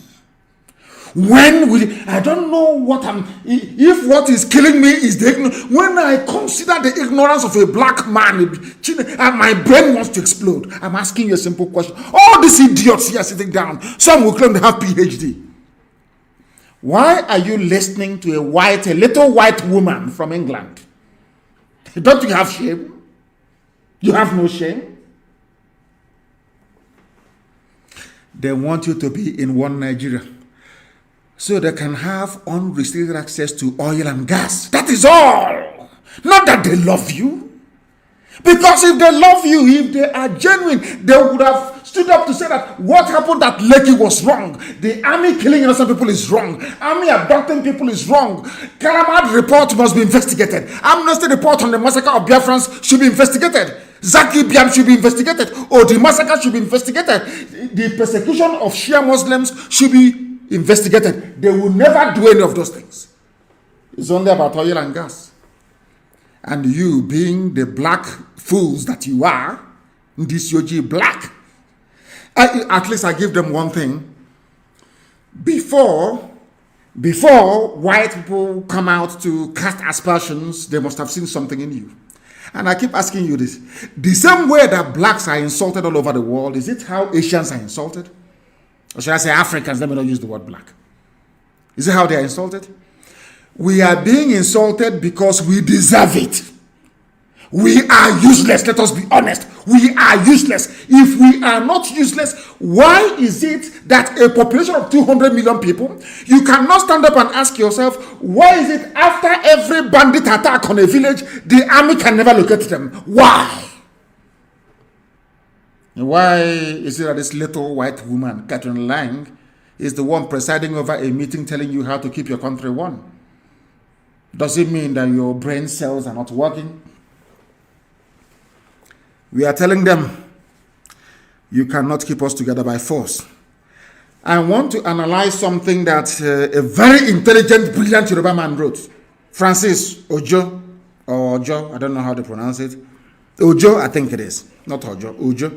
When will you? I don't know if what is killing me is the ignorance. When I consider the ignorance of a black man, and my brain wants to explode. I'm asking you a simple question. All these idiots here sitting down, some will claim they have PhD. Why are you listening to a little white woman from England? Don't you have shame? You have no shame? They want you to be in one Nigeria, so they can have unrestricted access to oil and gas. That is all. Not that they love you. Because if they love you, if they are genuine, they would have stood up to say that what happened at Lekki was wrong. The army killing innocent people is wrong. Army abducting people is wrong. Kalamad report must be investigated. Amnesty report on the massacre of Biafrans should be investigated. Zaki Biam should be investigated. Or the massacre should be investigated. The persecution of Shia Muslims should be investigated. They will never do any of those things. It's only about oil and gas. And you, being the black fools that you are, this UG black, at least I give them one thing. Before white people come out to cast aspersions, they must have seen something in you. And I keep asking you this. The same way that blacks are insulted all over the world, is it how Asians are insulted? Or should I say Africans? Let me not use the word black. Is it how they are insulted? We are being insulted because we deserve it. We are useless. Let us be honest. We are useless. If we are not useless, why is it that a population of 200 million people, you cannot stand up and ask yourself, why is it after every bandit attack on a village, the army can never locate them? Why? Why is it that this little white woman, Catherine Lang, is the one presiding over a meeting telling you how to keep your country one? Does it mean that your brain cells are not working? We are telling them, you cannot keep us together by force. I want to analyze something that a very intelligent, brilliant Yoruba man wrote. Francis Ojo, or Ojo, I don't know how to pronounce it. Ojo, I think it is. Not Ojo, Ojo.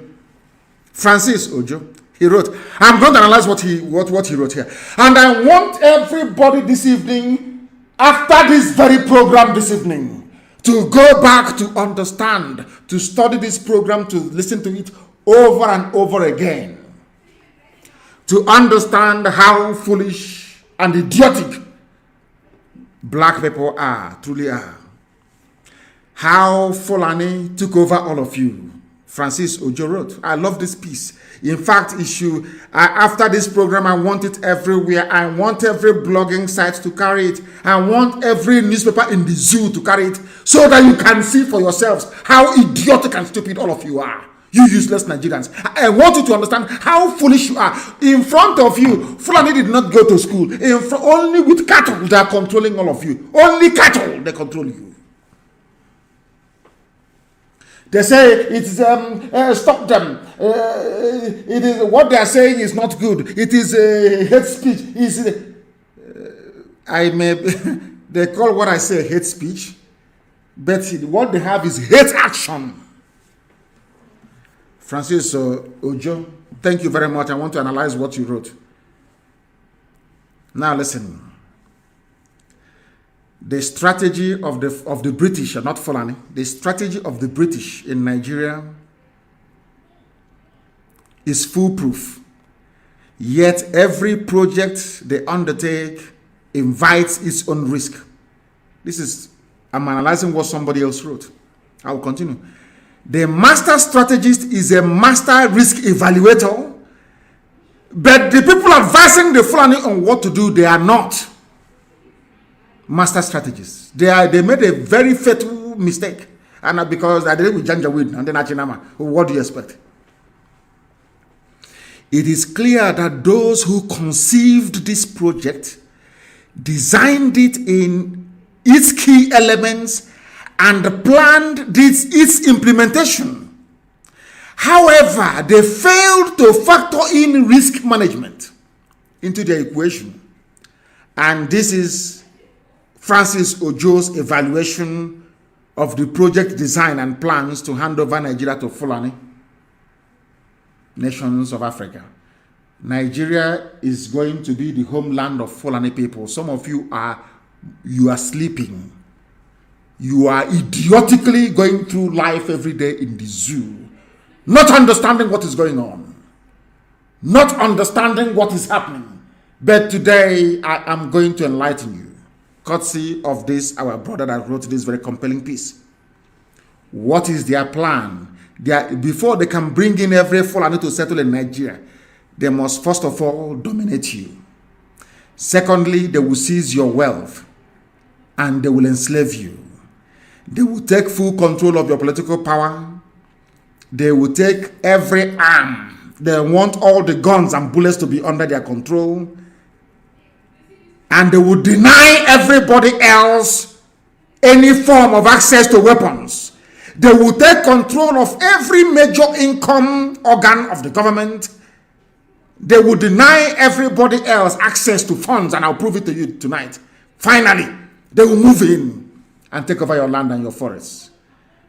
Francis Ojo. He wrote, I'm going to analyze what he wrote here. And I want everybody this evening, after this very program this evening, to go back to understand, to study this program, to listen to it over and over again, to understand how foolish and idiotic black people are, truly are. How Fulani took over all of you. Francis Ojo wrote. I love this piece. In fact, after this program, I want it everywhere. I want every blogging site to carry it. I want every newspaper in the zoo to carry it, so that you can see for yourselves how idiotic and stupid all of you are. You useless Nigerians. I want you to understand how foolish you are. In front of you, Fulani did not go to school. Only with cattle, they are controlling all of you. Only cattle, they control you. They say it is stop them. It is what they are saying is not good. It is hate speech. They call what I say hate speech, but what they have is hate action. Francis Ojo, thank you very much. I want to analyze what you wrote. Now listen. The strategy of the British, not Fulani, the strategy of the British in Nigeria is foolproof. Yet every project they undertake invites its own risk. I'm analyzing what somebody else wrote. I will continue. The master strategist is a master risk evaluator, but the people advising the Fulani on what to do, they are not master strategists. They made a very fatal mistake. And because I did it with Janjaweed and then Achinama, what do you expect? It is clear that those who conceived this project designed it in its key elements and planned its implementation. However, they failed to factor in risk management into the equation. And this is Francis Ojo's evaluation of the project design and plans to hand over Nigeria to Fulani nations of Africa. Nigeria is going to be the homeland of Fulani people. Some of you are sleeping. You are idiotically going through life every day in the zoo, not understanding what is going on, not understanding what is happening. But today I am going to enlighten you, courtesy of this, our brother that wrote this very compelling piece. What is their plan? Before they can bring in every Fulani to settle in Nigeria, they must first of all dominate you. Secondly, they will seize your wealth and they will enslave you. They will take full control of your political power. They will take every arm. They want all the guns and bullets to be under their control. And they will deny everybody else any form of access to weapons. They will take control of every major income organ of the government. They will deny everybody else access to funds, and I'll prove it to you tonight. Finally, they will move in and take over your land and your forests.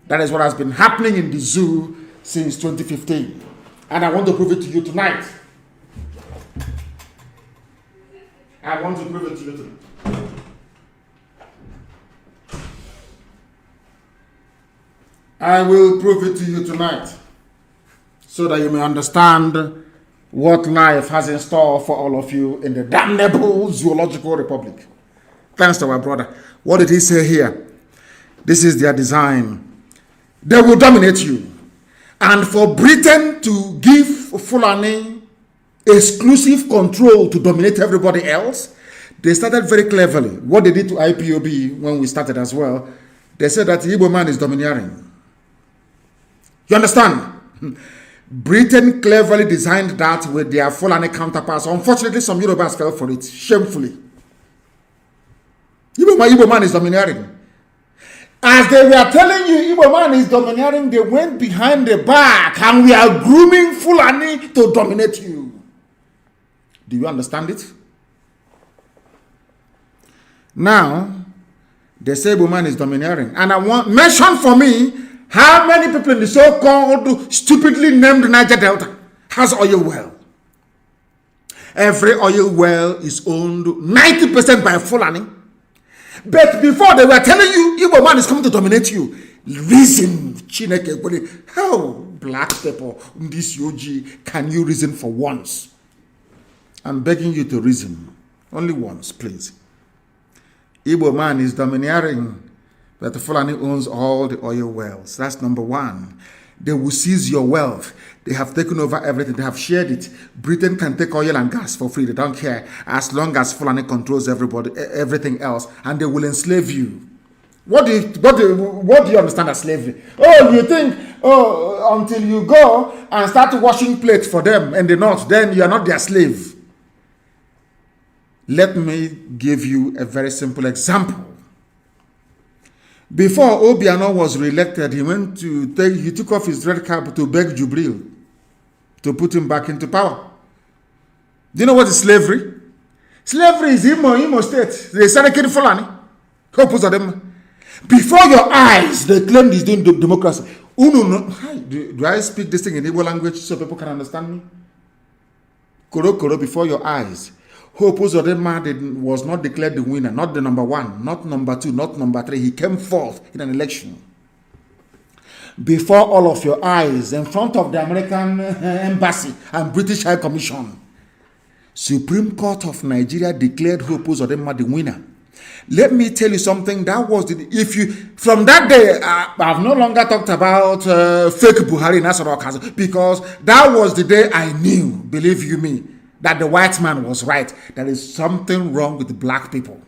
That is what has been happening in the zoo since 2015. And I want to prove it to you tonight. I want to prove it to you tonight. I will prove it to you tonight so that you may understand what life has in store for all of you in the damnable zoological republic. Thanks to our brother. What did he say here? This is their design. They will dominate you. And for Britain to give Fulani exclusive control to dominate everybody else, they started very cleverly. What they did to IPOB when we started as well, they said that the Igbo man is domineering. You understand? Britain cleverly designed that with their Fulani counterparts. Unfortunately, some Yorubas fell for it, shamefully. Igbo man is domineering. As they were telling you Igbo man is domineering, they went behind the back and we are grooming Fulani to dominate you. Do you understand it? Now, they say Igbo man is domineering. And I want, mention for me, how many people in the so-called stupidly named Niger Delta has oil well? Every oil well is owned 90% by Fulani. But before they were telling you Igbo man is coming to dominate you, reason, Chineke, how black people, this UG, can you reason for once? I'm begging you to reason. Only once, please. Igbo man is domineering, but the Fulani owns all the oil wells. That's number one. They will seize your wealth. They have taken over everything. They have shared it. Britain can take oil and gas for free. They don't care as long as Fulani controls everybody, everything else, and they will enslave you. What do you understand as slavery? Oh, you think until you go and start washing plates for them in the north, then you are not their slave. Let me give you a very simple example. Before Obiano was re-elected, he took off his red cap to beg Jubril to put him back into power. Do you know what is slavery? Slavery is Imo State. They started killing Fulani. Before your eyes, they claimed he's doing democracy. Do I speak this thing in Igbo language so people can understand me? Koro, before your eyes. Hope Uzodinma was not declared the winner, not the number one, not number two, not number three. He came fourth in an election. Before all of your eyes, in front of the American Embassy and British High Commission, Supreme Court of Nigeria declared Hope Uzodinma the winner. Let me tell you something. That was from that day, I've no longer talked about fake Buhari National Council, because that was the day I knew, believe you me, that the white man was right. There is something wrong with the black people.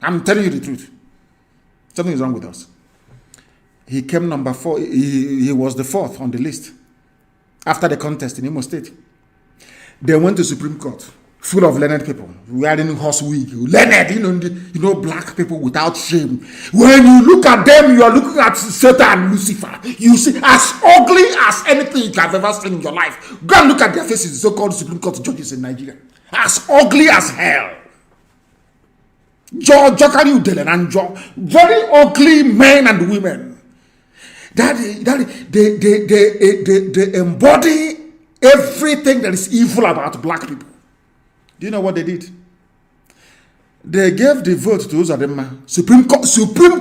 I'm telling you the truth. Something is wrong with us. He came number 4. He was the 4th on the list after the contest in Imo State. They went to Supreme Court, full of learned people, wearing horse wig, learned, black people without shame. When you look at them, you are looking at Satan and Lucifer. You see, as ugly as anything you have ever seen in your life. Go and look at their faces, so-called Supreme Court judges in Nigeria. As ugly as hell. Very ugly men and women. They embody everything that is evil about black people. Do you know what they did? They gave the vote to Uzodinma. Supreme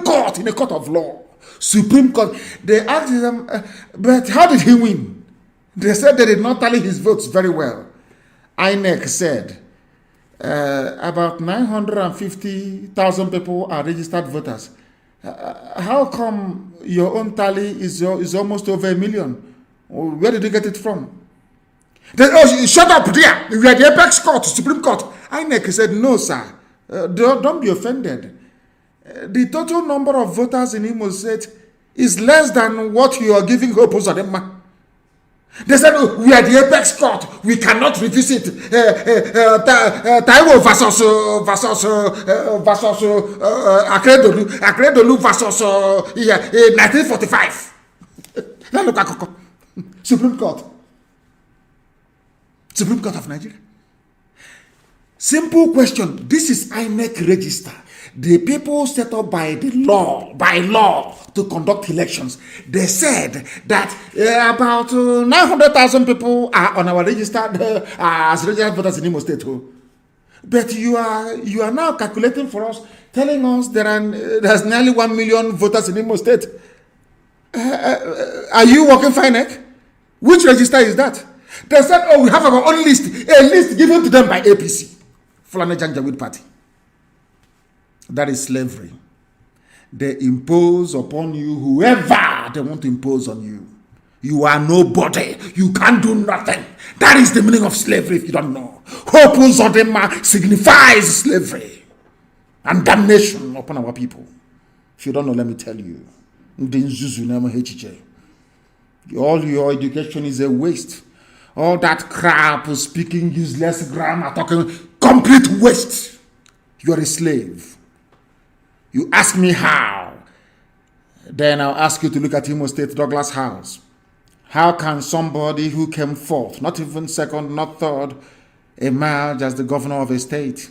Court in a court of law. Supreme Court. They asked them, but how did he win? They said they did not tally his votes very well. INEC said about 950,000 people are registered voters. How come your own tally is almost over 1 million? Where did you get it from? Shut up there. We are the apex court, Supreme Court. INEC said, no, sir. Don't be offended. The total number of voters in Imo State is less than what you are giving Hope Uzodinma. They said, we are the apex court. We cannot revisit Taiwo versus Akredolu versus 1945. Supreme Court. Supreme Court of Nigeria. Simple question. This is INEC register. The people set up by law to conduct elections. They said that about 900,000 people are on our register as registered voters in Imo State. But you are now calculating for us, telling us there's nearly 1 million voters in Imo State. Are you working for INEC? Which register is that? They said, oh, we have our own list, a list given to them by APC, Fulani Janjaweed Party. That is slavery. They impose upon you whoever they want to impose on you. You are nobody. You can't do nothing. That is the meaning of slavery if you don't know. Hope Uzodema signifies slavery and damnation upon our people. If you don't know, let me tell you. All your education is a waste. All that crap, speaking useless grammar, talking complete waste. You are a slave. You ask me how. Then I'll ask you to look at Imo State Douglas House. How can somebody who came fourth, not even second, not third, emerge as the governor of a state?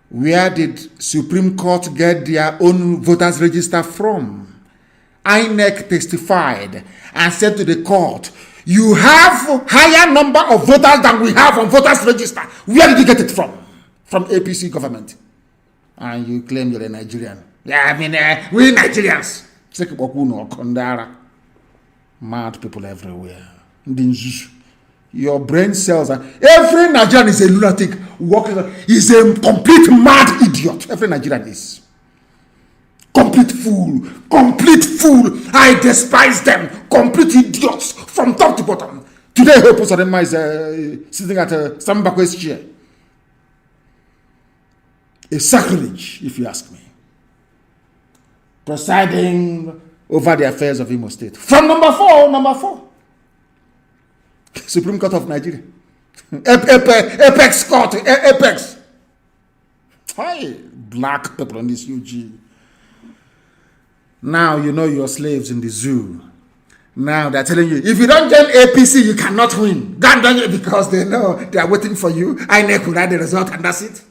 Where did Supreme Court get their own voters register from? INEC testified and said to the court, you have higher number of voters than we have on voters register. Where did you get it from? From APC government. And you claim you're a Nigerian. Yeah, I mean, we Nigerians. Mad people everywhere. Your brain cells are... Every Nigerian is a lunatic. Is a complete mad idiot. Every Nigerian is. Complete fool. Complete fool. I despise them. Complete idiots. From top to bottom. Today, Hope Uzodinma is sitting at Sambakwe's chair. A sacrilege, if you ask me. Presiding over the affairs of Imo State. From number four. Supreme Court of Nigeria. Apex Court. Apex. Hi, black people in this UG. Now you know you're slaves in the zoo. Now they're telling you, if you don't join APC, you cannot win. Because they know they are waiting for you. INEC will write the result and that's it.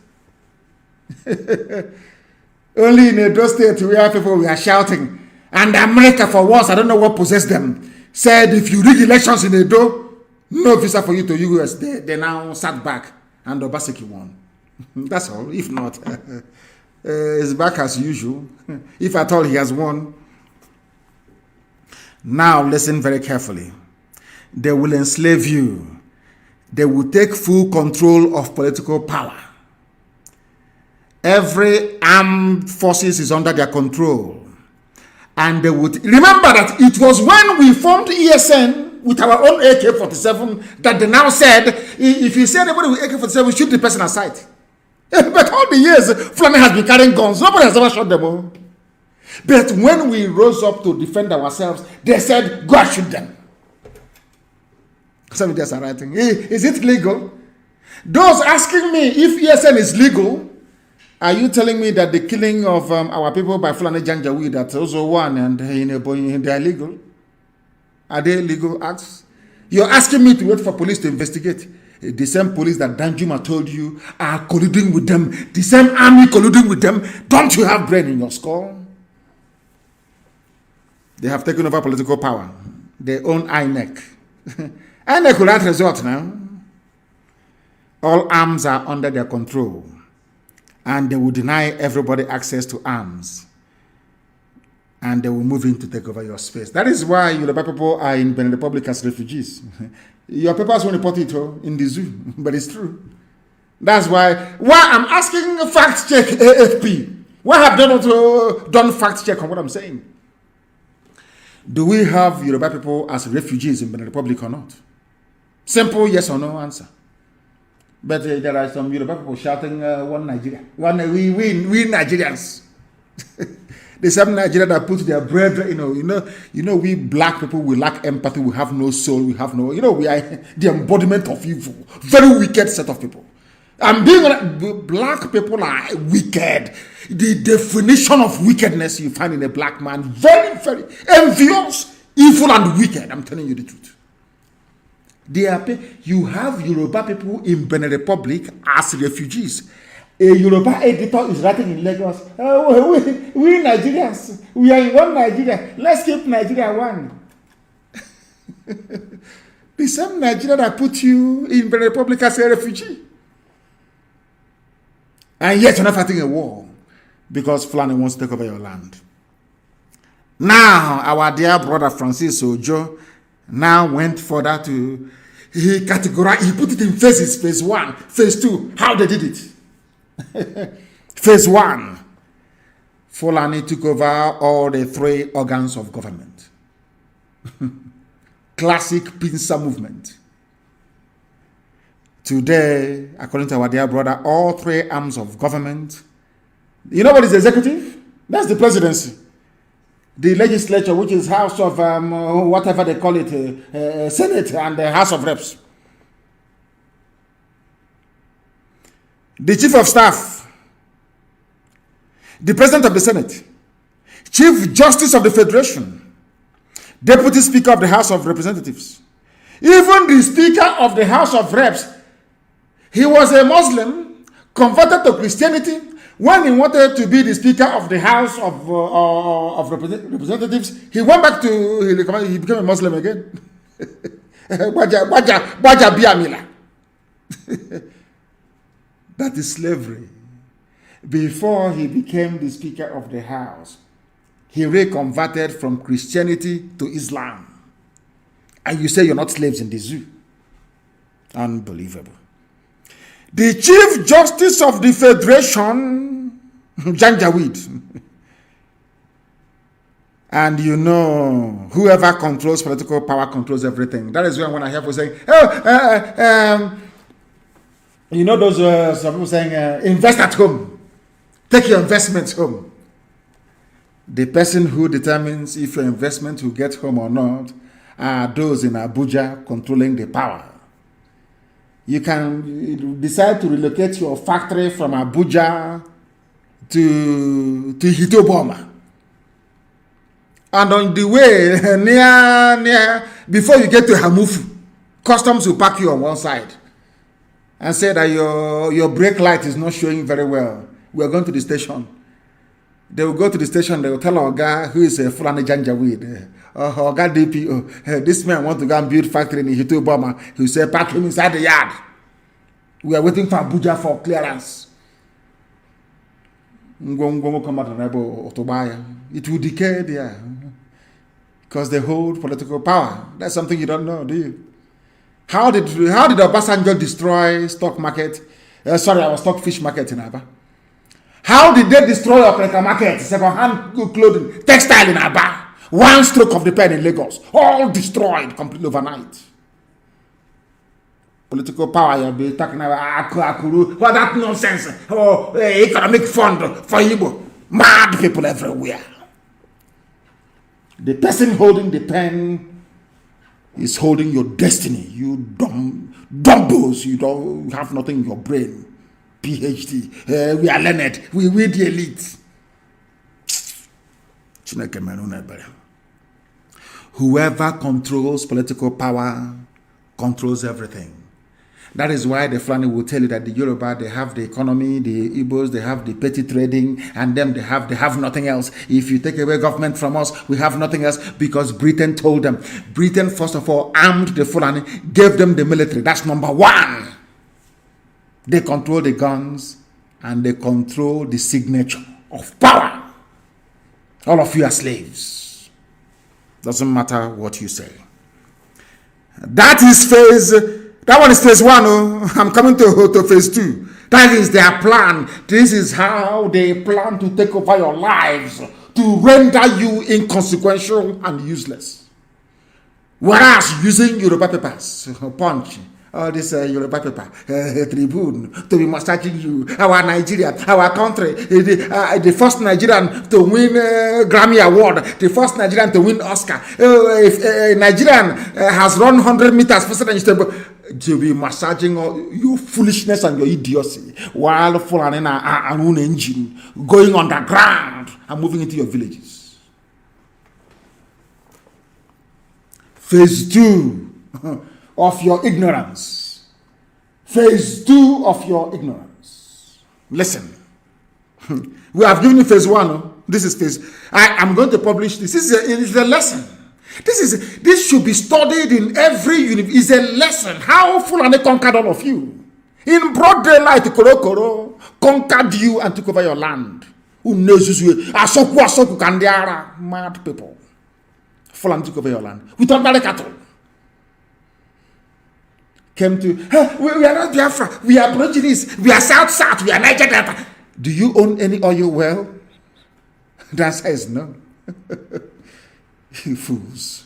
Only in Edo State where people were shouting. And America, for once, I don't know what possessed them, said if you rig elections in Edo, no visa for you to US. They now sat back and Obaseki won. That's all. If not, it's back as usual. If at all he has won. Now listen very carefully. They will enslave you. They will take full control of political power. Every armed forces is under their control. And they would remember that it was when we formed ESN with our own AK-47 that they now said, if you say anybody with AK-47, shoot the person aside. But all the years, Fulani has been carrying guns. Nobody has ever shot them all. But when we rose up to defend ourselves, they said, go and shoot them. Some of us are writing, is it legal? Those asking me if ESN is legal, are you telling me that the killing of our people by Fulani Janjaweed at Ozo 1 and they are legal? Are they legal acts? You're asking me to wait for police to investigate. The same police that Danjuma told you are colluding with them. The same army colluding with them. Don't you have brain in your skull? They have taken over political power. They own INEC. INEC will have result now. All arms are under their control. And they will deny everybody access to arms. And they will move in to take over your space. That is why Yoruba people are in Benin Republic as refugees. Your papers won't report it in the zoo, but it's true. That's why I'm asking fact check AFP. Why have they not done fact check on what I'm saying? Do we have Yoruba people as refugees in Benin Republic or not? Simple yes or no answer. But there are some Yoruba people shouting, one Nigeria. We Nigerians. The same Nigeria that put their brethren, you know, we black people, we lack empathy, we have no soul, we have no, we are the embodiment of evil. Very wicked set of people. And black people are wicked. The definition of wickedness you find in a black man, very, very envious, evil, and wicked. I'm telling you the truth. You have Yoruba people in Benin Republic as refugees. A Yoruba editor is writing in Lagos, oh, we Nigerians, we are in one Nigeria. Let's keep Nigeria one. The same Nigeria that put you in Benin Republic as a refugee. And yet you're not fighting a war because Fulani wants to take over your land. Now, our dear brother Francis Ojo now went further to, he categorized, he put it in phases, phase 1, phase 2, how they did it. Phase 1, Fulani took over all the 3 organs of government. Classic pincer movement. Today, according to our dear brother, all 3 arms of government, you know what is the executive? That's the presidency. The legislature, which is House of whatever they call it, Senate and the House of Reps. The Chief of Staff, the President of the Senate, Chief Justice of the Federation, Deputy Speaker of the House of Representatives, even the Speaker of the House of Reps. He was a Muslim, converted to Christianity. When he wanted to be the Speaker of the House of Representatives, he went back to, he became a Muslim again. That is slavery. Before he became the Speaker of the House, he reconverted from Christianity to Islam. And you say you're not slaves in the zoo. Unbelievable. The Chief Justice of the Federation, Janjaweed. And you know, whoever controls political power controls everything. That is when I hear people saying, you know those some people saying, invest at home. Take your investments home. The person who determines if your investment will get home or not are those in Abuja controlling the power. You can decide to relocate your factory from Abuja to Ipob. And on the way, near before you get to Hamufu, customs will park you on one side and say that your brake light is not showing very well. We are going to the station. They will go to the station, they will tell our guy who is a Fulani Janjaweed, or guy DPO, this man want to go and build factory in Ipob. He will say, park him inside the yard. We are waiting for Abuja for clearance. It will decay there because they hold political power. That's something you don't know, do you? How did Obasanjo destroy stock market? Our stockfish market in Aba. How did they destroy Okreka market, second-hand clothing, textile in Aba? One stroke of the pen in Lagos, all destroyed completely overnight. Political power, you'll be talking about Akuru, what that nonsense, economic fund for Igbo. Mad people everywhere. The person holding the pen is holding your destiny. You dumbos, you don't have nothing in your brain. PhD, we are learned, we the elite. Whoever controls political power controls everything. That is why the Fulani will tell you that the Yoruba, they have the economy, the Igbos, they have the petty trading, and them, they have nothing else. If you take away government from us, we have nothing else, because Britain told them. Britain, first of all, armed the Fulani, gave them the military. That's number one. They control the guns, and they control the signature of power. All of you are slaves. Doesn't matter what you say. That is that one is phase 1. Oh. I'm coming to phase 2. That is their plan. This is how they plan to take over your lives, to render you inconsequential and useless. Whereas using Yoruba papers, Punch, all this Yoruba paper, Tribune, to be massaging you, our Nigeria, our country, the first Nigerian to win Grammy Award, the first Nigerian to win Oscar. If a Nigerian has run 100 meters faster than you, to be massaging your foolishness and your idiocy, while Fulani an own engine going underground and moving into your villages. Phase 2 of your ignorance. Phase 2 of your ignorance. Listen, we have given you phase 1. This is phase. I'm going to publish this. This is a lesson. This should be studied in every university. It's a lesson. How Fulani conquered all of you. In broad daylight, Korokoro, conquered you and took over your land. Who knows you? Asoku Kandiara, mad people. Fulani took over your land. We don't buy cattle. Came to, hey, we are not Biafra, we are Aborigines, we are South, we are Niger Delta. Do you own any oil well? The answer is no. You fools.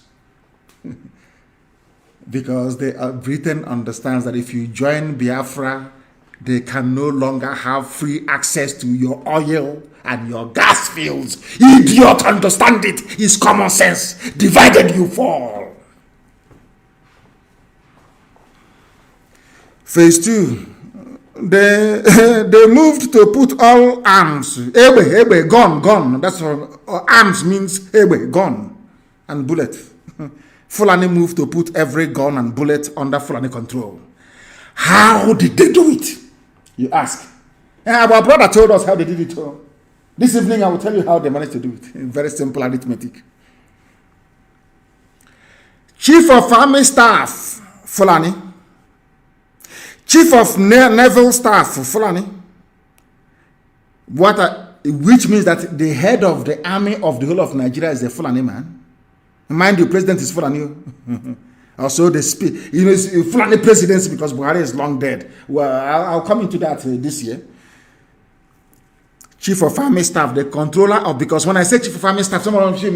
Because Britain understands that if you join Biafra, they can no longer have free access to your oil and your gas fields. Idiot, understand it. It's common sense. Divided you fall. Phase 2. They moved to put all arms. Ebe, gun. That's what arms means. Ebe, gun and bullet. Fulani moved to put every gun and bullet under Fulani control. How did they do it? You ask. Our brother told us how they did it. This evening I will tell you how they managed to do it. Very simple arithmetic. Chief of Army Staff, Fulani. Chief of Naval Staff, Fulani. Which means that the head of the army of the whole of Nigeria is a Fulani man. Mind you, president is Fulani. Also, they speak. You know, it's Fulani presidency because Buhari is long dead. Well, I'll come into that this year. Chief of Army Staff, the controller of, because when I say Chief of Army Staff, some of you,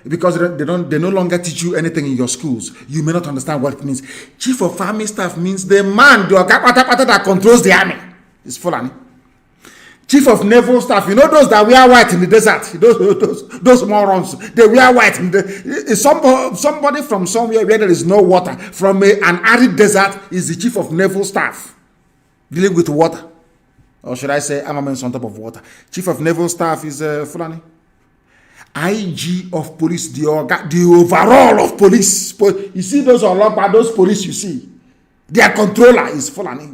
because they no longer teach you anything in your schools, you may not understand what it means. Chief of Army Staff means the man, the that controls the army. It's Fulani. Chief of Naval Staff, you know those that wear white in the desert, those morons, they wear white. Somebody from somewhere where there is no water, from an arid desert, is the Chief of Naval Staff, dealing with water. Or should I say armaments on top of water. Chief of Naval Staff is Fulani. IG of police, the overall of police. You see those police you see, their controller is Fulani.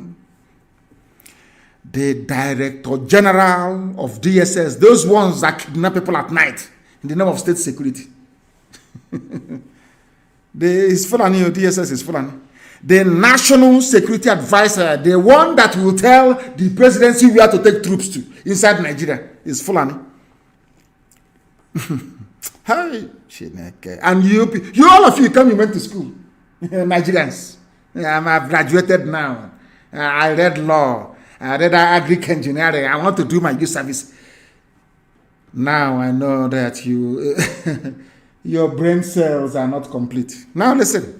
The Director General of DSS, those ones that kidnap people at night in the name of state security. Is Fulani, DSS is Fulani. The National Security Advisor, the one that will tell the presidency where to take troops to inside Nigeria, is Fulani. Hi, and you all of you went to school, Nigerians. I've graduated now. I read law. I read agric engineering. I want to do my youth service. Now I know that your brain cells are not complete. Now listen.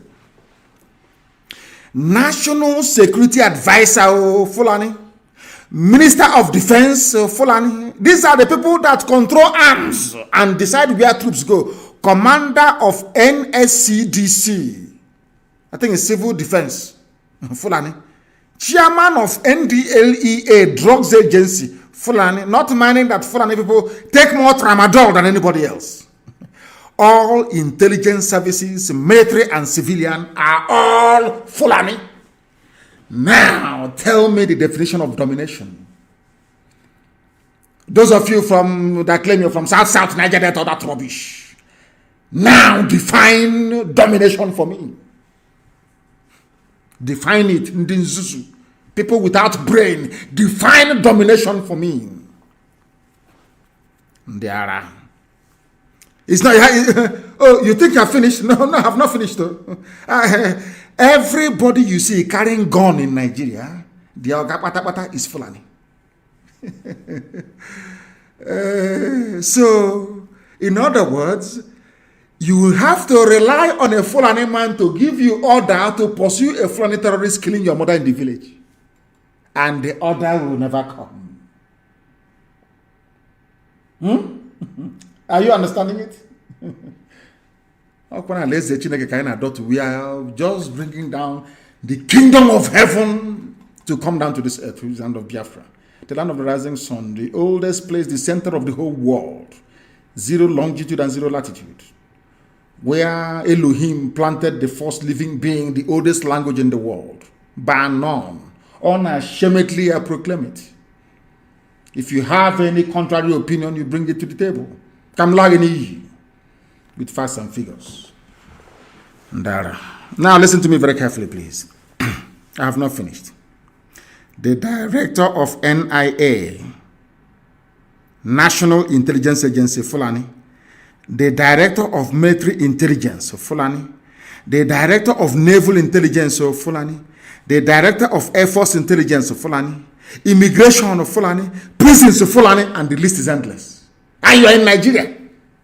National Security Advisor, Fulani. Minister of Defense, Fulani. These are the people that control arms and decide where troops go. Commander of NSCDC. I think it's Civil Defense, Fulani. Chairman of NDLEA, Drugs Agency, Fulani. Not minding that Fulani people take more tramadol than anybody else. All intelligence services, military and civilian, are all Fulani. Now, tell me the definition of domination. Those of you that claim you're from South, Niger Delta, that rubbish. Now, define domination for me. Define it. Ndinzuzu. People without brain, define domination for me. There. It's not. Oh, you think I've finished? No, I have not finished. Though. Everybody you see carrying gun in Nigeria, the Pata is Fulani. So, in other words, you will have to rely on a Fulani man to give you order to pursue a Fulani terrorist killing your mother in the village. And the order will never come. Are you understanding it? We are just bringing down the kingdom of heaven to come down to this earth, which is the land of Biafra. The land of the rising sun, the oldest place, the center of the whole world. 0 longitude and 0 latitude. Where Elohim planted the first living being, the oldest language in the world. Bar none. Unashamedly, I proclaim it. If you have any contrary opinion, you bring it to the table. Come lagini with facts and figures. Now listen to me very carefully, please. I have not finished. the director of NIA, National Intelligence Agency, Fulani, the director of Military Intelligence, Fulani, the director of Naval Intelligence, Fulani, the director of Air Force Intelligence, Fulani, Immigration, Fulani, prisons, Fulani, and the list is endless. And you are in Nigeria.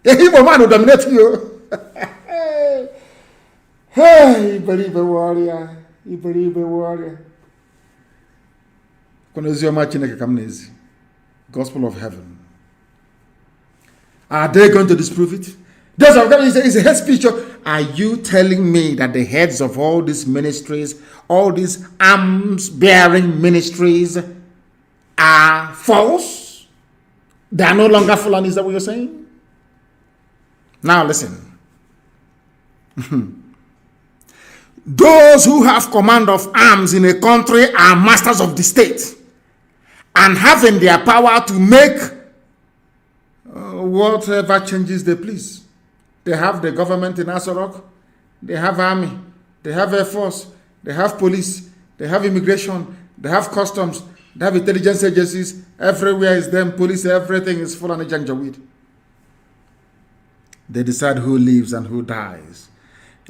The Igbo man will dominate you. Hey, believe a warrior. You believe a warrior. Gospel of heaven. Are they going to disprove it? Those of them is a head speech. Are you telling me that the heads of all these ministries, all these arms-bearing ministries, are false? They are no longer Fulani, is that what you're saying? Now listen. Those who have command of arms in a country are masters of the state and have in their power to make whatever changes they please. They have the government in Asorok, they have army, they have air force, they have police, they have immigration, they have customs, they have intelligence agencies. Everywhere is them, police, everything is full on Janjaweed. They decide who lives and who dies.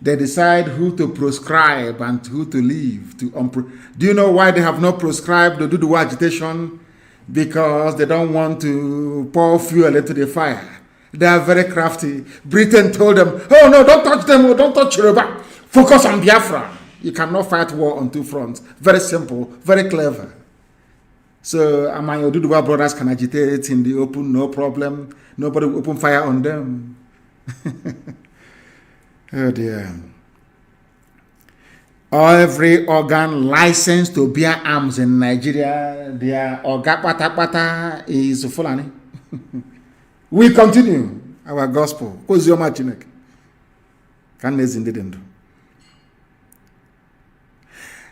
They decide who to proscribe and who to leave. Do you know why they have not proscribed the Dudu agitation? Because they don't want to pour fuel into the fire. They are very crafty. Britain told them, oh no, don't touch them, don't touch Yoruba. Focus on Biafra. You cannot fight war on two fronts. Very simple, very clever. So my Oduduwa brothers can agitate in the open, no problem. Nobody will open fire on them. Oh dear. Every organ licensed to bear arms in Nigeria, their organ pata is Fulani. We continue our gospel.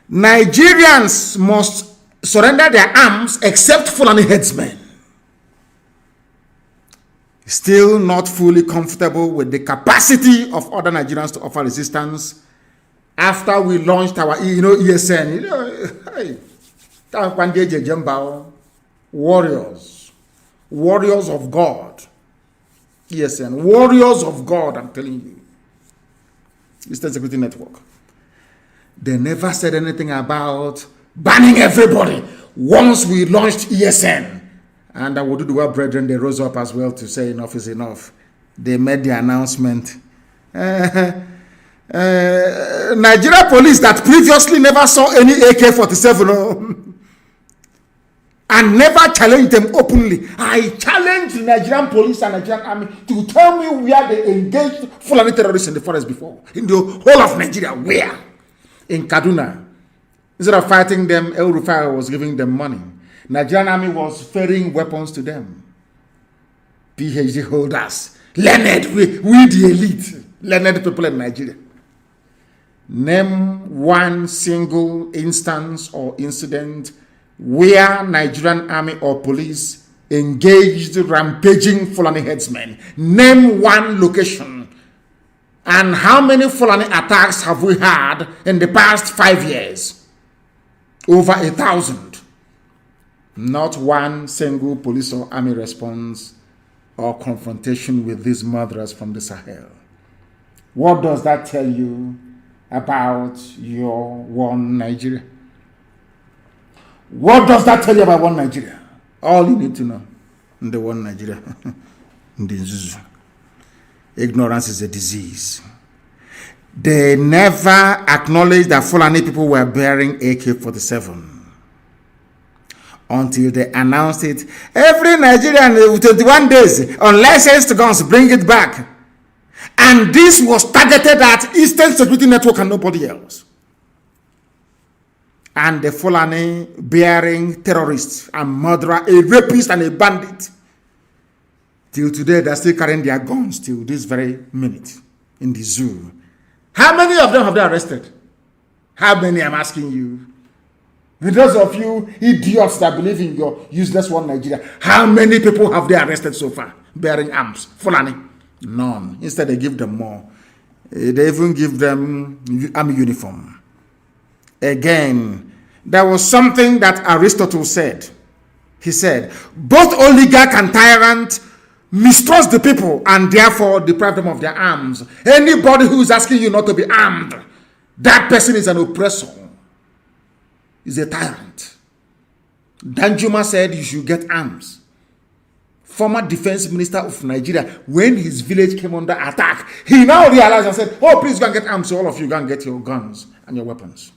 Nigerians must surrender their arms except Fulani headsmen. Still not fully comfortable with the capacity of other Nigerians to offer resistance after we launched our, ESN, warriors of God. ESN, warriors of God, I'm telling you. Eastern Security Network. They never said anything about banning everybody once we launched ESN. And our Oduduwa brethren, they rose up as well to say enough is enough. They made the announcement. Nigeria police that previously never saw any AK-47 and never challenged them openly. I challenged the Nigerian police and Nigerian army to tell me where they engaged Fulani terrorists in the forest before. In the whole of Nigeria, where? In Kaduna. Instead of fighting them, El Rufai was giving them money. Nigerian army was ferrying weapons to them. PhD holders, learned, we the elite, learned people in Nigeria. Name one single instance or incident where Nigerian army or police engaged rampaging Fulani headsmen. Name one location. And how many Fulani attacks have we had in the past 5 years? Over 1,000. Not one single police or army response or confrontation with these murderers from the Sahel. What does that tell you about your one Nigeria? What does that tell you about one Nigeria? All you need to know in the one Nigeria. Ignorance is a disease. They never acknowledged that Fulani people were bearing AK-47 until they announced it. Every Nigerian with 21 days, unlicensed guns, bring it back. And this was targeted at Eastern Security Network and nobody else. And the Fulani bearing terrorists and murderer, a rapist and a bandit. Till today, they're still carrying their guns till this very minute in the zoo. How many of them have they arrested? How many, I'm asking you? And those of you idiots that believe in your useless one Nigeria, how many people have they arrested so far bearing arms? Fulani? None. Instead, they give them more. They even give them army uniform. Again, There was something that Aristotle said. He said, both oligarch and tyrant mistrust the people and therefore deprive them of their arms. Anybody who is asking you not to be armed, that person is an oppressor, is a tyrant. Danjuma said you should get arms. Former defense minister of Nigeria, when his village came under attack, he now realized and said, oh, please go and get arms. So all of you go and get your guns and your weapons.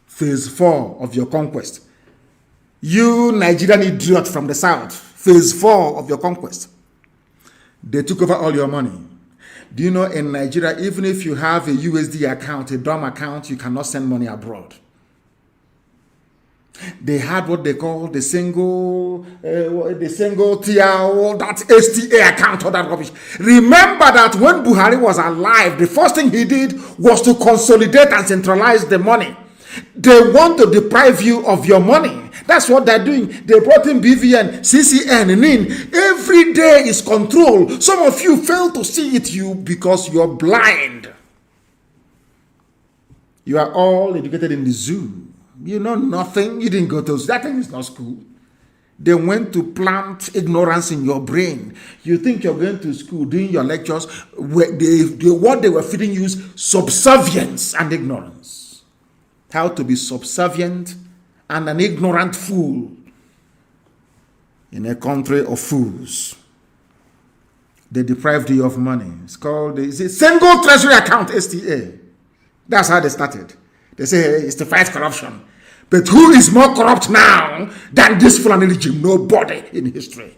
Phase 4 of your conquest. You Nigerian idiot from the south, phase 4 of your conquest. They took over all your money. Do you know in Nigeria, even if you have a USD account, a DOM account, you cannot send money abroad. They had what they call the single tier, that STA account, or that rubbish. Remember that when Buhari was alive, the first thing he did was to consolidate and centralize the money. They want to deprive you of your money. That's what they're doing. They brought in BVN, CCN, and NIN. Every day is control. Some of you fail to see it because you're blind. You are all educated in the zoo. You know nothing. You didn't go to that thing is not school. They went to plant ignorance in your brain. You think you're going to school doing your lectures. What they were feeding you is subservience and ignorance. How to be subservient and an ignorant fool in a country of fools. They deprived you of money. It's called the single treasury account, STA. That's how they started. They say, hey, it's to fight corruption. But who is more corrupt now than this Fulani regime? Nobody in history.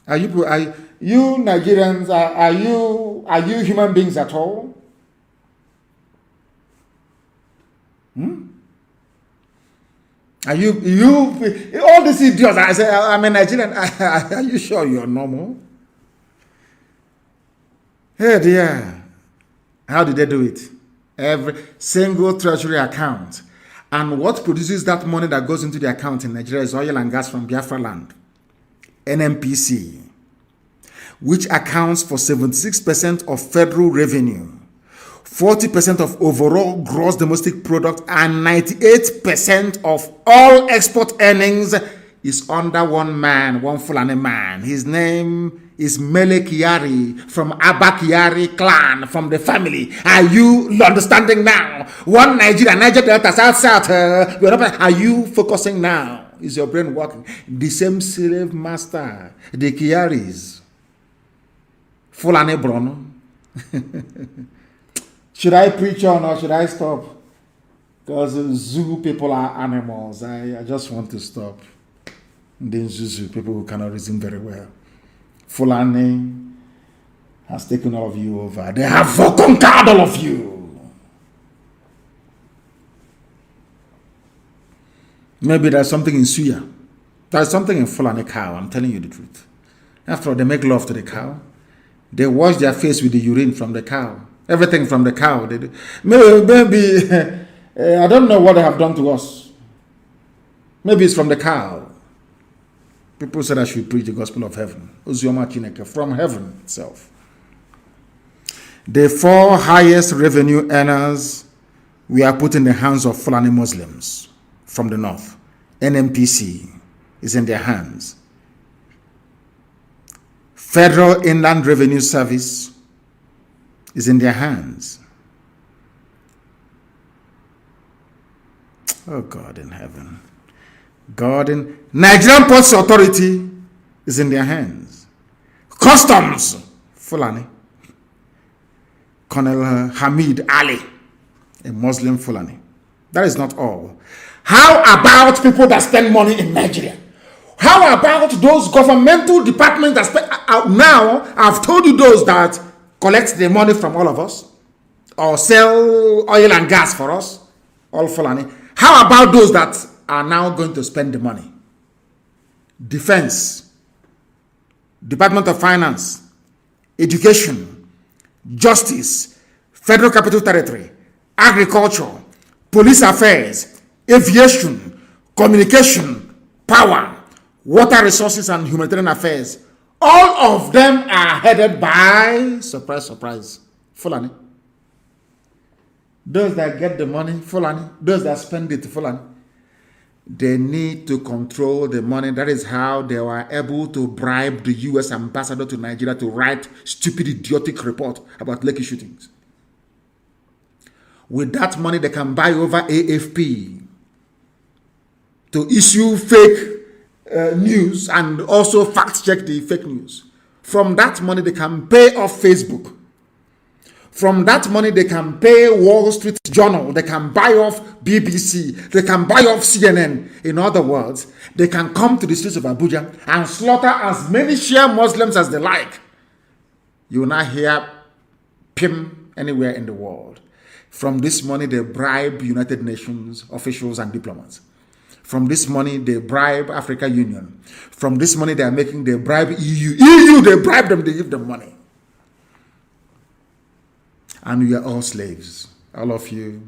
Are you Nigerians, are you human beings at all? Are you all these idiots? I say, I'm a Nigerian. Are you sure you're normal? Hey dear, how did they do it? Every single treasury account. And what produces that money that goes into the account in Nigeria is oil and gas from Biafra land. NNPC, which accounts for 76% of federal revenue, 40% of overall gross domestic product, and 98% of all export earnings is under one man, one Fulani man. His name is Mele Kyari from Abba Kyari clan, from the family. Are you understanding now? One Nigeria, Niger Delta, South. Are you focusing now? Is your brain working? The same slave master, the Kyaris. Fulani Brono. Should I preach on or should I stop? Because zoo people are animals. I just want to stop. The zoo people who cannot reason very well. Fulani has taken all of you over. They have conquered all of you. Maybe there's something in Suya. There's something in Fulani cow. I'm telling you the truth. After all, they make love to the cow. They wash their face with the urine from the cow. Everything from the cow. They do. Maybe I don't know what they have done to us. Maybe it's from the cow. People said I should preach the gospel of heaven. Ozioma Chineke, from heaven itself. The 4 highest revenue earners we are put in the hands of Fulani Muslims from the north. NNPC is in their hands. Federal Inland Revenue Service is in their hands. Oh God in heaven. God in Nigerian Ports Authority is in their hands. Customs, Fulani. Colonel Hamid Ali, a Muslim Fulani. That is not all. How about people that spend money in Nigeria? How about those governmental departments that spend now? I've told you those that collect the money from all of us or sell oil and gas for us, all Fulani. How about those that are now going to spend the money? Defense, Department of Finance, Education, Justice, Federal Capital Territory, Agriculture, Police Affairs, Aviation, Communication, Power, Water Resources and Humanitarian Affairs. All of them are headed by, surprise, surprise, Fulani. Those that get the money, Fulani. Those that spend it, Fulani. They need to control the money. That is how they were able to bribe the U.S. ambassador to Nigeria to write stupid, idiotic report about Lekki shootings. With that money, they can buy over AFP to issue fake news and also fact-check the fake news. From that money, they can pay off Facebook. From that money, they can pay Wall Street Journal. They can buy off BBC. They can buy off CNN. In other words, they can come to the streets of Abuja and slaughter as many Shia Muslims as they like. You will not hear PIM anywhere in the world. From this money, they bribe United Nations officials and diplomats. From this money, they bribe African Union. From this money, they bribe EU. EU, they bribe them, they give them money. And we are all slaves, all of you,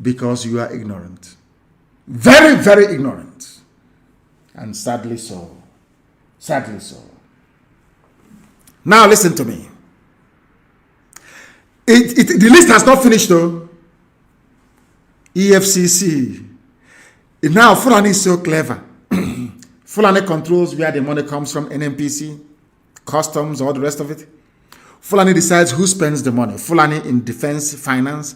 because you are ignorant. Very, very ignorant. And sadly so. Sadly so. Now listen to me. The list has not finished though. EFCC. Now Fulani is so clever. Fulani controls where the money comes from, NNPC, customs, all the rest of it. Fulani decides who spends the money. Fulani in defense, finance.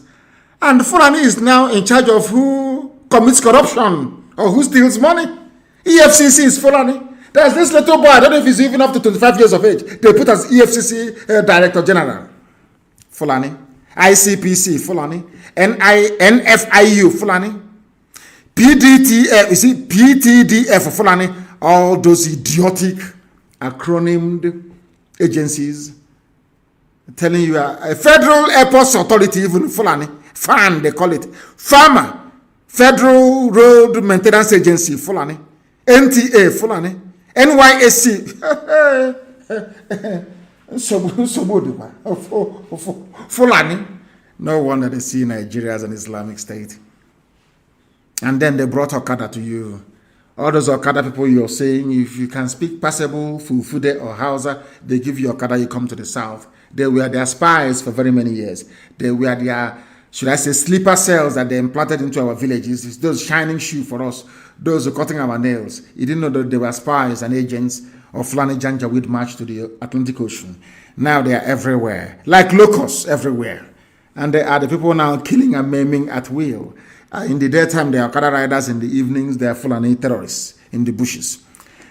And Fulani is now in charge of who commits corruption or who steals money. EFCC is Fulani. There's this little boy, I don't know if he's even up to 25 years of age. They put as EFCC Director General. Fulani. ICPC, Fulani. NFIU, Fulani. PDTF, you see, PTDF, Fulani. All those idiotic acronymed agencies telling you a Federal Airports Authority, even Fulani, FAN they call it, FAMA, Federal Road Maintenance Agency, Fulani, NTA, Fulani, NYSC, Fulani. No wonder they see Nigeria as an Islamic state. And then they brought Okada to you. All those Okada people you're saying, if you can speak passable Fulfude or Hausa, they give you Okada, you come to the south. They were their spies for very many years. They were their, should I say, sleeper cells that they implanted into our villages. It's those shining shoes for us, those who are cutting our nails. You didn't know that they were spies and agents of Fulani Janjaweed march to the Atlantic Ocean. Now they are everywhere, like locusts everywhere. And they are the people now killing and maiming at will. In the daytime, they are Okada riders. In the evenings, they are Fulani terrorists in the bushes.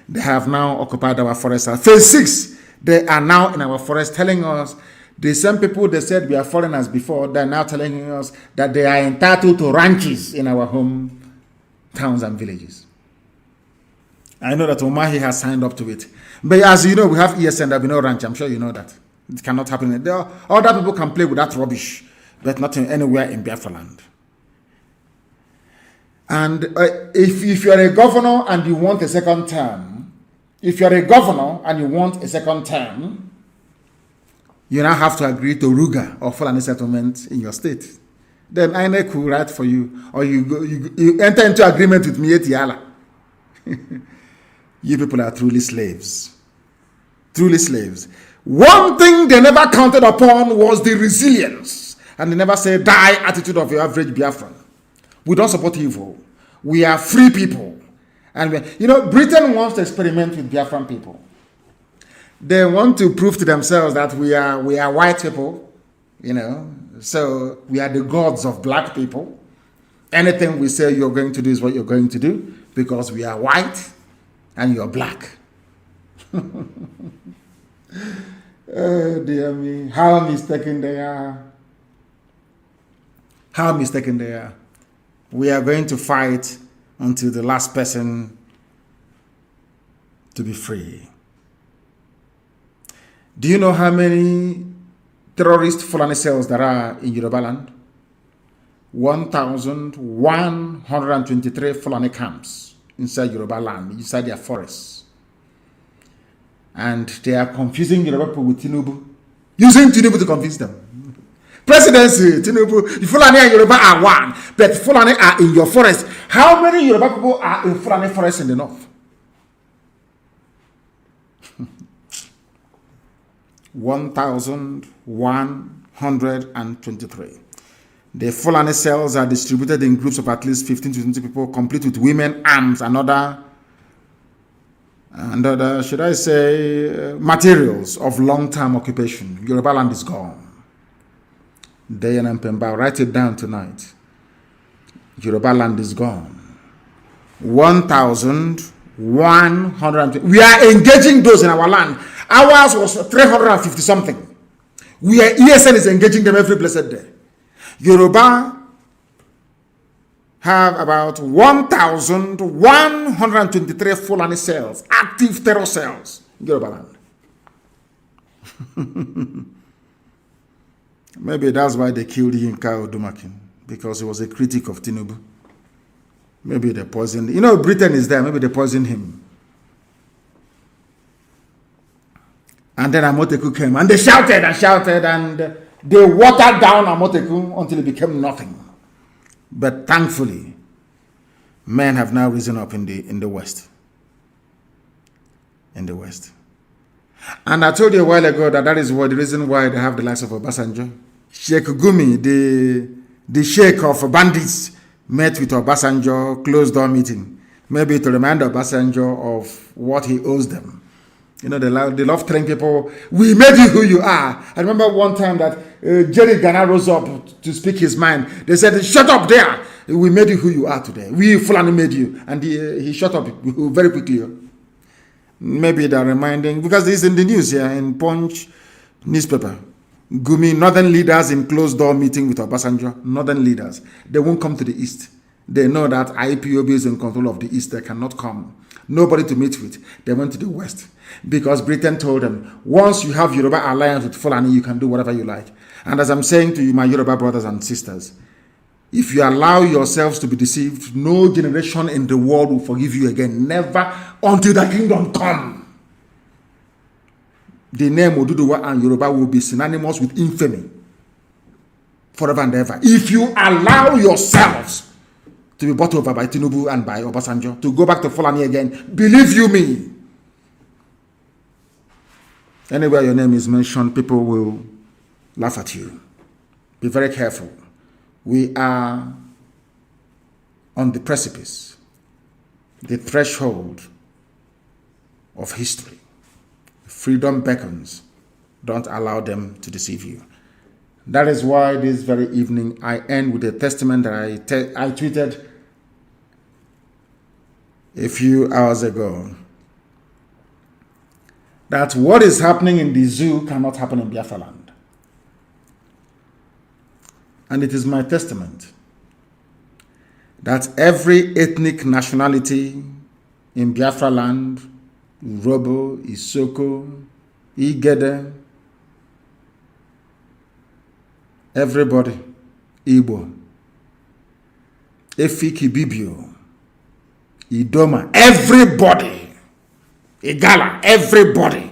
They have now occupied our forest. Phase 6. They are now in our forest telling us, the same people they said we are foreigners before, they're now telling us that they are entitled to ranches in our home towns and villages. I know that Omahi has signed up to it. But as you know, we have ESN, there'll be no ranch. I'm sure you know that. It cannot happen. Other people can play with that rubbish, but not anywhere in Biafra land. And if you're a governor and you want a second term, you now have to agree to Ruga or Fulani settlement in your state. Then INEC will write for you, or you enter into agreement with Mieti Allah. You people are truly slaves. Truly slaves. One thing they never counted upon was the resilience. And they never say die attitude of your average Biafran. We don't support evil. We are free people. And Britain wants to experiment with Biafran people. They want to prove to themselves that we are white people, so we are the gods of black people. Anything we say you're going to do is what you're going to do because we are white and you're black. Oh, dear me. How mistaken they are. How mistaken they are. We are going to fight until the last person to be free. Do you know how many terrorist Fulani cells there are in Yoruba land? 1,123 Fulani camps inside Yoruba land, inside their forests. And they are confusing Yoruba people with Tinubu, using Tinubu to confuse them. Presidency, Tinubu, Fulani and Yoruba are one, but Fulani are in your forest. How many Yoruba people are in Fulani forest in the north? 1,123. The Fulani cells are distributed in groups of at least 15 to 20 people, complete with women, arms, and other, should I say, materials of long-term occupation. Yoruba land is gone. Dayan and Pemba, write it down tonight. Yoruba land is gone. 1,120. We are engaging those in our land. Ours was 350 something. ESN is engaging them every blessed day. Yoruba have about 1,123 Fulani cells, active terror cells in Yoruba land. Maybe that's why they killed Yinka Odumakin, because he was a critic of Tinubu. Maybe they poisoned. You know, Britain is there. Maybe they poisoned him. And then Amoteku came, and they shouted and shouted, and they watered down Amoteku until it became nothing. But thankfully, men have now risen up in the West. In the West. And I told you a while ago that is the reason why they have the likes of Obasanjo. Sheikh Gumi, the sheikh of bandits, met with Obasanjo, closed door meeting. Maybe to remind Obasanjo of what he owes them. You know, they love telling people, we made you who you are. I remember one time that Jerry Ghana rose up to speak his mind. They said, shut up there. We made you who you are today. We Fulani made you. And he shut up very quickly. Maybe they're reminding, because this is in the news here, in Punch newspaper. Gumi, northern leaders in closed door meeting with Obasanjo. Northern leaders. They won't come to the east. They know that IPOB is in control of the east. They cannot come. Nobody to meet with. They went to the west. Because Britain told them, once you have Yoruba alliance with Fulani, you can do whatever you like. And as I'm saying to you, my Yoruba brothers and sisters, if you allow yourselves to be deceived, no generation in the world will forgive you again. Never until the kingdom come. The name Oduduwa and Yoruba will be synonymous with infamy forever and ever. If you allow yourselves to be bought over by Tinubu and by Obasanjo, to go back to Fulani again, believe you me, anywhere your name is mentioned, people will laugh at you. Be very careful. We are on the precipice, the threshold of history. Freedom beckons. Don't allow them to deceive you. That is why this very evening I end with a testament that I tweeted a few hours ago. That what is happening in the zoo cannot happen in Biafra land. And it is my testament that every ethnic nationality in Biafra land, Robo, Isoko, Igede, everybody, Igbo, Efiki Bibio, Idoma, everybody, Igala, everybody,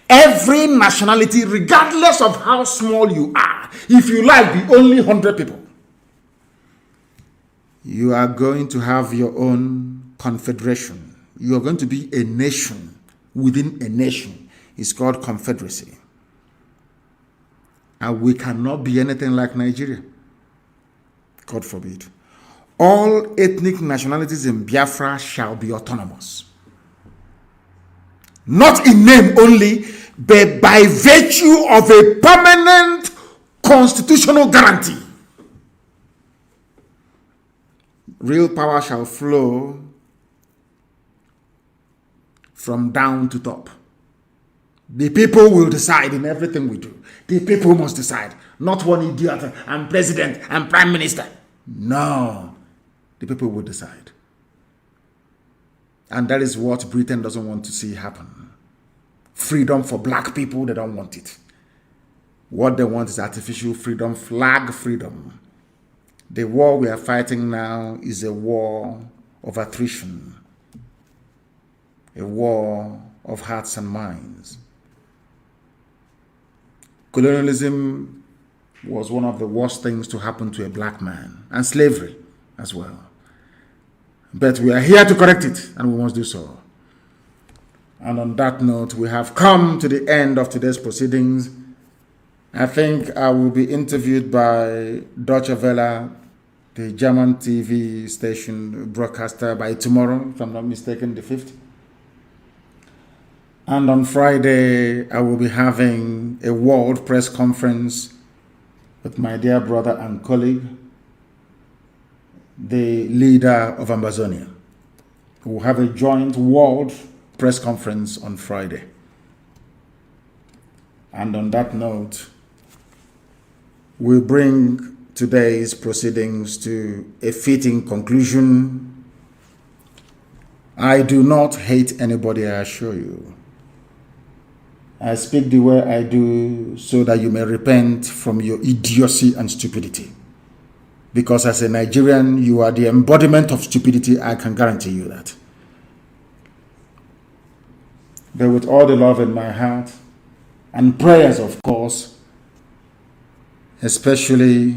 every nationality, regardless of how small you are, if you like, be only 100 people, you are going to have your own confederation. You are going to be a nation within a nation. It's called confederacy. And we cannot be anything like Nigeria. God forbid. All ethnic nationalities in Biafra shall be autonomous. Not in name only, but by virtue of a permanent constitutional guarantee. Real power shall flow from down to top. The people will decide in everything we do. The people must decide. Not one idiot, I'm president, I'm prime minister. No. The people will decide. And that is what Britain doesn't want to see happen. Freedom for black people, they don't want it. What they want is artificial freedom, flag freedom. The war we are fighting now is a war of attrition. A war of hearts and minds. Colonialism was one of the worst things to happen to a black man, and slavery as well. But we are here to correct it, and we must do so. And on that note, we have come to the end of today's proceedings. I think I will be interviewed by Deutsche Welle, the German TV station broadcaster, by tomorrow, if I'm not mistaken, the 5th. And on Friday, I will be having a world press conference with my dear brother and colleague, the leader of Amazonia. We will have a joint world press conference on Friday. And on that note, we bring today's proceedings to a fitting conclusion. I do not hate anybody, I assure you. I speak the way I do so that you may repent from your idiocy and stupidity. Because as a Nigerian, you are the embodiment of stupidity, I can guarantee you that. But with all the love in my heart, and prayers, of course, especially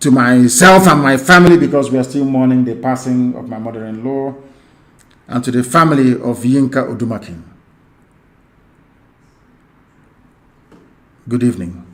to myself and my family, because we are still mourning the passing of my mother-in-law, and to the family of Yinka Odumakin. Good evening.